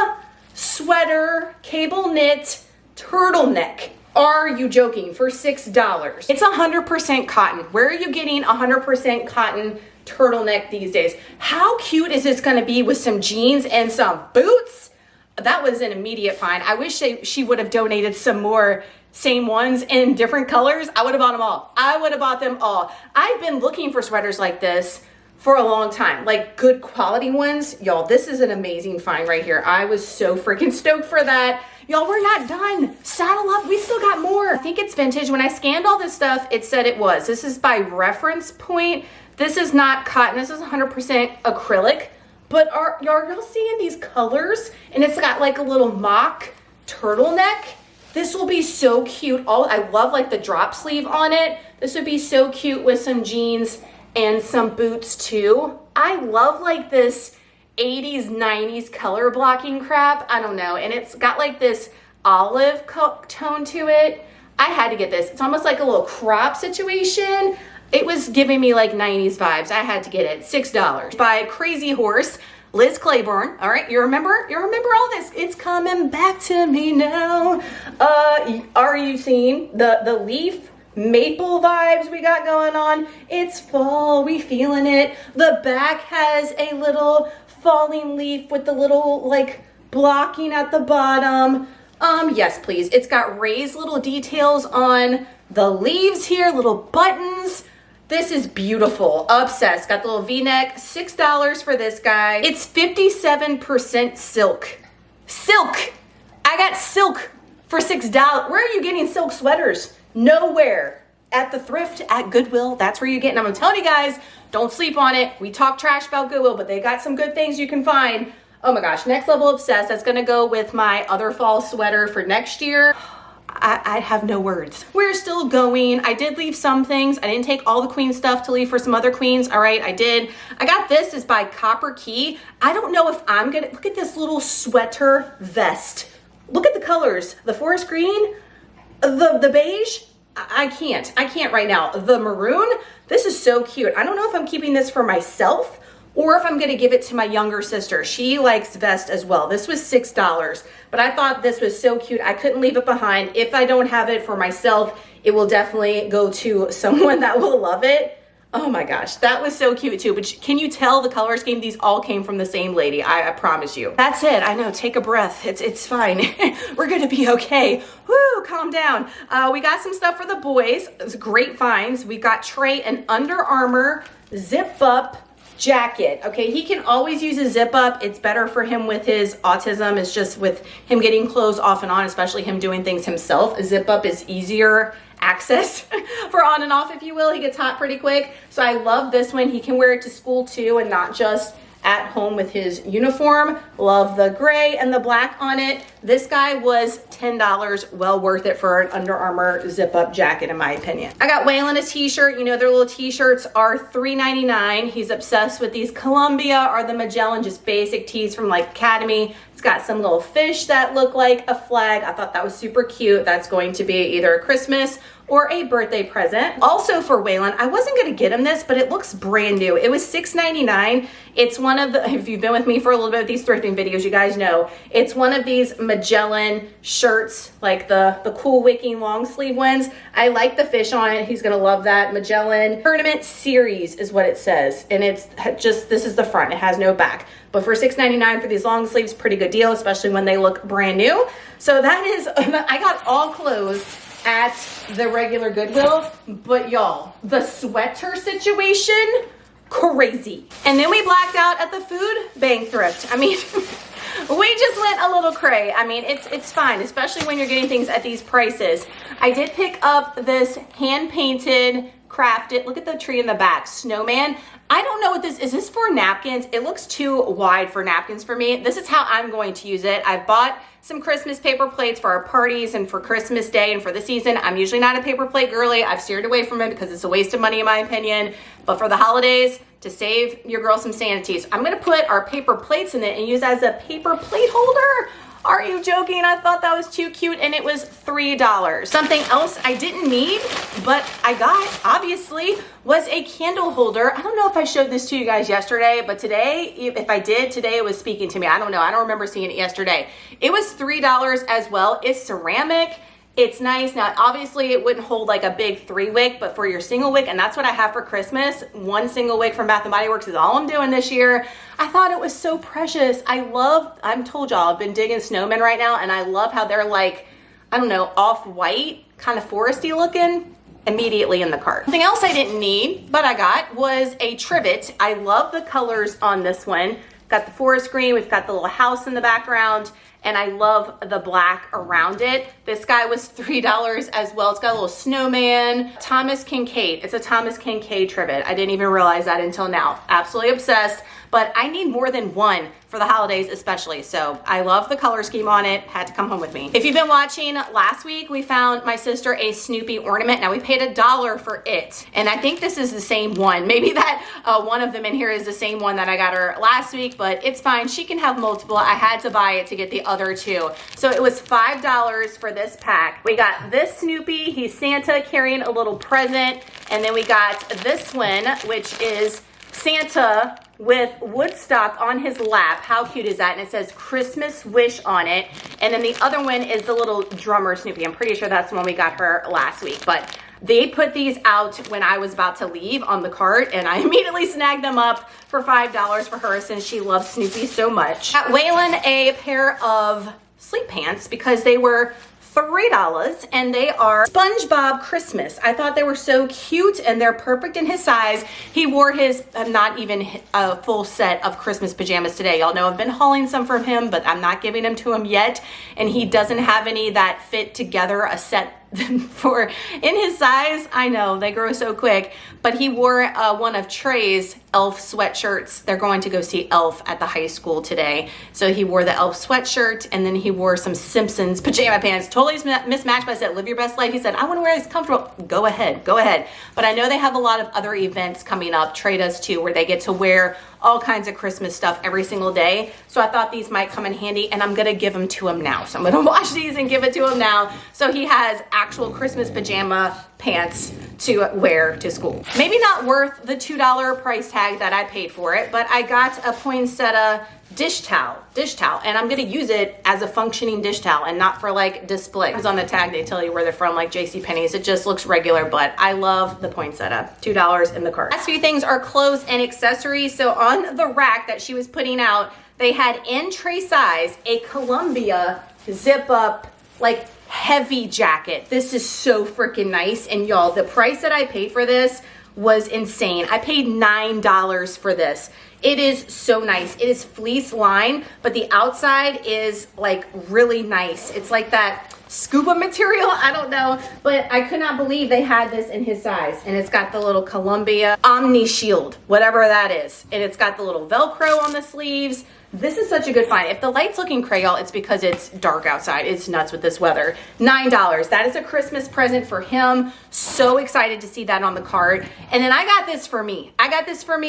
sweater, cable knit, turtleneck. Are you joking? For $6. It's 100% cotton. Where are you getting 100% cotton turtleneck these days? How cute is this gonna be with some jeans and some boots? That was an immediate find. I wish she would have donated some more same ones in different colors. I would have bought them all. I would have bought them all. I've been looking for sweaters like this for a long time, like good quality ones. Y'all, this is an amazing find right here. I was so freaking stoked for that. Y'all, we're not done. Saddle up, we still got more. I think it's vintage. When I scanned all this stuff, it said it was. This is by Reference Point. This is not cotton, this is 100% acrylic. But are y'all seeing these colors? And it's got like a little mock turtleneck. This will be so cute. Oh, I love like the drop sleeve on it. This would be so cute with some jeans and some boots too. I love like this 80s, 90s color blocking crap. I don't know. And it's got like this olive tone to it. I had to get this. It's almost like a little crop situation. It was giving me like 90s vibes. I had to get it. $6 by Crazy Horse. Liz Claiborne. All right, you remember all this. It's coming back to me now. Are you seeing the leaf maple vibes we got going on? It's fall, we feeling it. The back has a little falling leaf with the little like blocking at the bottom. Yes, please. It's got raised little details on the leaves here, little buttons. This is beautiful. Obsessed. Got the little V-neck. $6 for this guy. It's 57% silk. Silk! I got silk for $6. Where are you getting silk sweaters? Nowhere. At the thrift, at Goodwill, that's where you're getting them. I'm telling you guys, don't sleep on it. We talk trash about Goodwill, but they got some good things you can find. Oh my gosh, next level obsessed. That's gonna go with my other fall sweater for next year. I have no words. We're still going. I did leave some things. I didn't take all the queen stuff to leave for some other queens. All right, I did. I got this. Is by Copper Key. I don't know if I'm gonna, look at this little sweater vest. Look at the colors. The forest green, the beige. I can't right now. The maroon, this is so cute. I don't know if I'm keeping this for myself or if I'm gonna give it to my younger sister. She likes vest as well. This was $6, but I thought this was so cute. I couldn't leave it behind. If I don't have it for myself, it will definitely go to someone that will love it. Oh my gosh, that was so cute too. But can you tell the color scheme? These all came from the same lady, I promise you. That's it, I know, take a breath. It's fine. We're gonna be okay. Woo, calm down. We got some stuff for the boys. It was great finds. We got Trey an Under Armour zip up jacket. Okay, he can always use a zip up. It's better for him with his autism. It's just with him getting clothes off and on, especially him doing things himself. A zip up is easier access for on and off, if you will. He gets hot pretty quick. So I love this one. He can wear it to school too and not just at home with his uniform. Love the gray and the black on it. This guy was $10, well worth it for an Under Armour zip up jacket in my opinion. I got Waylon a t-shirt. You know, their little t-shirts are $3.99. He's obsessed with these Columbia or the Magellan, just basic tees from like Academy. It's got some little fish that look like a flag. I thought that was super cute. That's going to be either a Christmas or a birthday present. Also for Waylon, I wasn't gonna get him this, but it looks brand new. It was $6.99. It's one of the, if you've been with me for a little bit with these thrifting videos, you guys know, it's one of these Magellan shirts, like the cool wicking long sleeve ones. I like the fish on it. He's gonna love that. Magellan Tournament Series is what it says. And it's just, this is the front, it has no back. But for $6.99 for these long sleeves, pretty good deal, especially when they look brand new. So that is, I got all clothes at the regular Goodwill, but y'all, the sweater situation, crazy. And then we blacked out at the food bank thrift. I mean, we just went a little cray. I mean, it's fine, especially when you're getting things at these prices. I did pick up this hand-painted, crafted, look at the tree in the back, snowman. I don't know what this is. This for napkins? It looks too wide for napkins for me. This is how I'm going to use it. I bought some Christmas paper plates for our parties and for Christmas Day and for the season. I'm usually not a paper plate girly. I've steered away from it because it's a waste of money in my opinion. But for the holidays, to save your girl some sanity, so I'm gonna put our paper plates in it and use as a paper plate holder. Are you joking? I thought that was too cute, and it was $3. Something else I didn't need, but I got, obviously, was a candle holder. I don't know if I showed this to you guys yesterday, but today, if I did, today it was speaking to me. I don't know. I don't remember seeing it yesterday. It was $3 as well. It's ceramic. It's nice. Now, obviously, it wouldn't hold like a big 3-wick, but for your single wick, and that's what I have for Christmas, 1 single wick from Bath & Body Works is all I'm doing this year. I thought it was so precious. I've told y'all, I've been digging snowmen right now, and I love how they're like, I don't know, off-white, kind of foresty looking. Immediately in the cart. Something else I didn't need, but I got, was a trivet. I love the colors on this one. Got the forest green, we've got the little house in the background, and I love the black around it. This guy was $3 as well. It's got a little snowman. Thomas Kincaid. It's a Thomas Kincaid trivet. I didn't even realize that until now. Absolutely obsessed, but I need more than one for the holidays especially. So I love the color scheme on it. Had to come home with me. If you've been watching, last week we found my sister a Snoopy ornament. Now we paid $1 for it. And I think this is the same one. Maybe that one of them in here is the same one that I got her last week, but it's fine. She can have multiple. I had to buy it to get the other two. So it was $5 for this pack. We got this Snoopy. He's Santa carrying a little present. And then we got this one, which is Santa with Woodstock on his lap. How cute is that? And it says Christmas wish on it. And then the other one is the little drummer Snoopy. I'm pretty sure that's the one we got her last week. But they put these out when I was about to leave on the cart, and I immediately snagged them up for $5 for her since she loves Snoopy so much. Got Waylon a pair of sleep pants because they were $3, and they are SpongeBob Christmas. I thought they were so cute, and they're perfect in his size. He wore his, not even a full set of Christmas pajamas today. Y'all know I've been hauling some from him, but I'm not giving them to him yet, and he doesn't have any that fit together a set for in his size. I know they grow so quick, but he wore one of Trey's Elf sweatshirts. They're going to go see Elf at the high school today, so he wore the Elf sweatshirt, and then he wore some Simpsons pajama pants. Totally mismatched, but I said, live your best life. He said, I want to wear this comfortable. Go ahead, go ahead. But I know they have a lot of other events coming up. Trey does too, where they get to wear all kinds of Christmas stuff every single day. So I thought these might come in handy, and I'm gonna give them to him now. So I'm gonna wash these and give it to him now. So he has actual Christmas pajama pants to wear to school. Maybe not worth the $2 price tag that I paid for it, but I got a poinsettia dish towel, and I'm gonna use it as a functioning dish towel and not for like display. Because on the tag they tell you where they're from, like JCPenney's. It just looks regular, but I love the poinsettia. $2 in the cart. Last few things are clothes and accessories. So on the rack that she was putting out, they had in tray size a Columbia zip up, like heavy jacket. This is so freaking nice. And y'all, the price that I paid for this was insane. I paid $9 for this. It is so nice. It is fleece lined, but the outside is like really nice. It's like that scuba material. I don't know, but I could not believe they had this in his size. And it's got the little Columbia Omni Shield, whatever that is. And it's got the little Velcro on the sleeves. This is such a good find. If the light's looking cray, y'all, it's because it's dark outside. It's nuts with this weather. $9. That is a Christmas present for him. So excited to see that on the cart. And then I got this for me.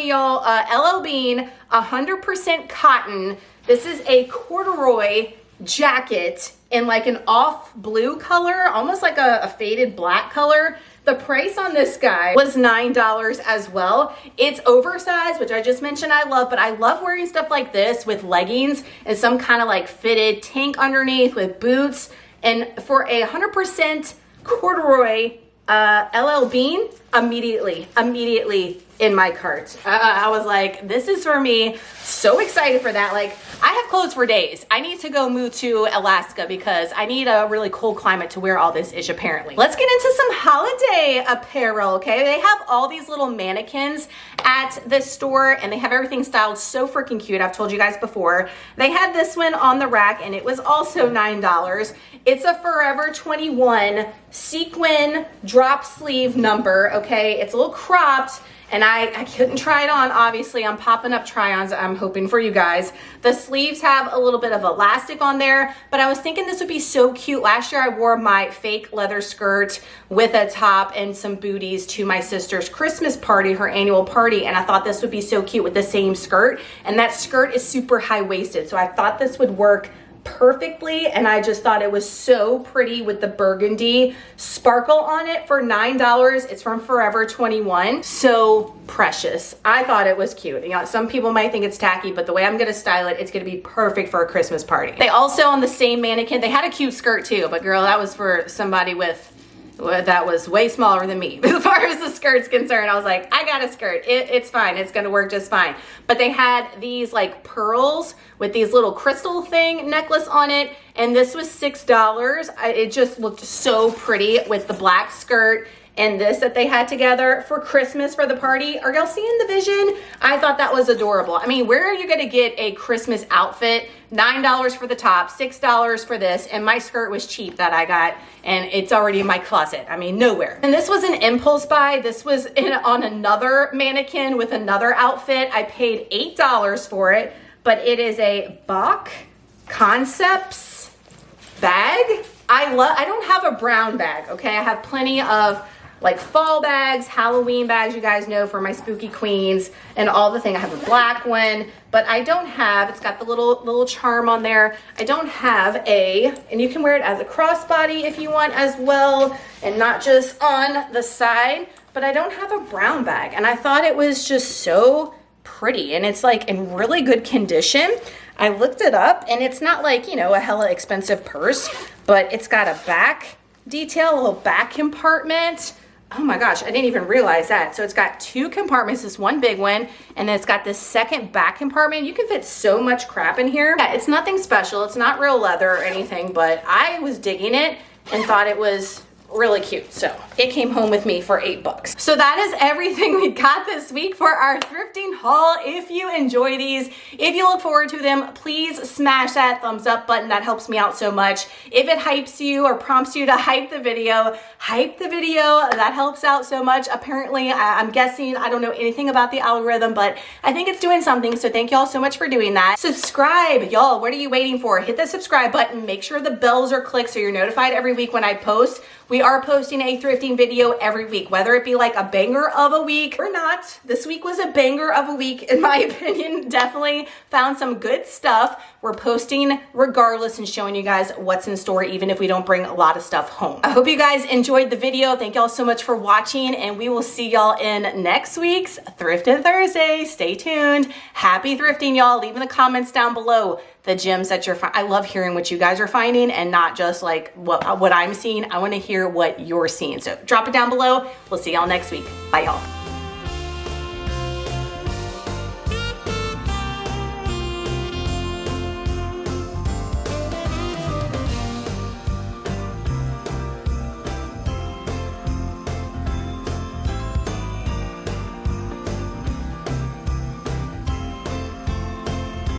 Y'all. LL Bean, 100% cotton. This is a corduroy jacket in like an off blue color, almost like a faded black color. The price on this guy was $9 as well. It's oversized, which I just mentioned I love, but I love wearing stuff like this with leggings and some kind of like fitted tank underneath with boots. And for a 100% corduroy LL Bean, immediately in my cart. I was like, this is for me. So excited for that. Like, I have clothes for days. I need to go move to Alaska because I need a really cold climate to wear all this ish apparently. Let's get into some holiday apparel, okay? They have all these little mannequins at the store and they have everything styled so freaking cute. I've told you guys before. They had this one on the rack and it was also $9. It's a Forever 21 sequin drop sleeve number, okay? It's a little cropped. And I couldn't try it on, obviously. I'm popping up try-ons, I'm hoping for you guys. The sleeves have a little bit of elastic on there, but I was thinking this would be so cute. Last year I wore my fake leather skirt with a top and some booties to my sister's Christmas party, her annual party, and I thought this would be so cute with the same skirt. And that skirt is super high-waisted, so I thought this would work perfectly, and I just thought it was so pretty with the burgundy sparkle on it for $9. It's from Forever 21. So precious. I thought it was cute. You know, some people might think it's tacky, but the way I'm gonna style it, it's gonna be perfect for a Christmas party. They also, on the same mannequin, they had a cute skirt too, but girl, that was for somebody that was way smaller than me. As far as the skirt's concerned, I was like, I got a skirt. It's fine. It's gonna work just fine. But they had these like pearls with these little crystal thing necklace on it, and this was $6. It just looked so pretty with the black skirt and this that they had together for Christmas for the party. Are y'all seeing the vision? I thought that was adorable. I mean, where are you gonna get a Christmas outfit? $9 for the top, $6 for this, and my skirt was cheap that I got, and it's already in my closet. I mean, nowhere. And this was an impulse buy. This was on another mannequin with another outfit. I paid $8 for it, but it is a Bach Concepts bag. I don't have a brown bag, okay? I have plenty of like fall bags, Halloween bags, you guys know, for my spooky queens and all the thing. I have a black one, but I don't have, it's got the little charm on there. I don't have and you can wear it as a crossbody if you want as well, and not just on the side, but I don't have a brown bag. And I thought it was just so pretty, and it's like in really good condition. I looked it up, and it's not like, you know, a hella expensive purse, but it's got a back detail, a little back compartment. Oh my gosh, I didn't even realize that. So it's got two compartments, this one big one, and then it's got this second back compartment. You can fit so much crap in here. Yeah, it's nothing special. It's not real leather or anything, but I was digging it and thought it was really cute. So it came home with me for $8. So that is everything we got this week for our thrifting haul. If you enjoy these, if you look forward to them, please smash that thumbs up button. That helps me out so much. If it hypes you or prompts you to hype the video. That helps out so much. Apparently, I'm guessing, I don't know anything about the algorithm, but I think it's doing something. So thank y'all so much for doing that. Subscribe, y'all. What are you waiting for? Hit the subscribe button. Make sure the bells are clicked so you're notified every week when I post. We are posting a thrifting video every week, whether it be like a banger of a week or not. This week was a banger of a week, in my opinion. Definitely found some good stuff. We're posting regardless and showing you guys what's in store, even if we don't bring a lot of stuff home. I hope you guys enjoyed the video. Thank y'all so much for watching, and we will see y'all in next week's Thrifting Thursday. Stay tuned. Happy thrifting, y'all. Leave in the comments down below the gems that you're finding. I love hearing what you guys are finding and not just like what I'm seeing. I want to hear what you're seeing. So drop it down below. We'll see y'all next week. Bye, y'all.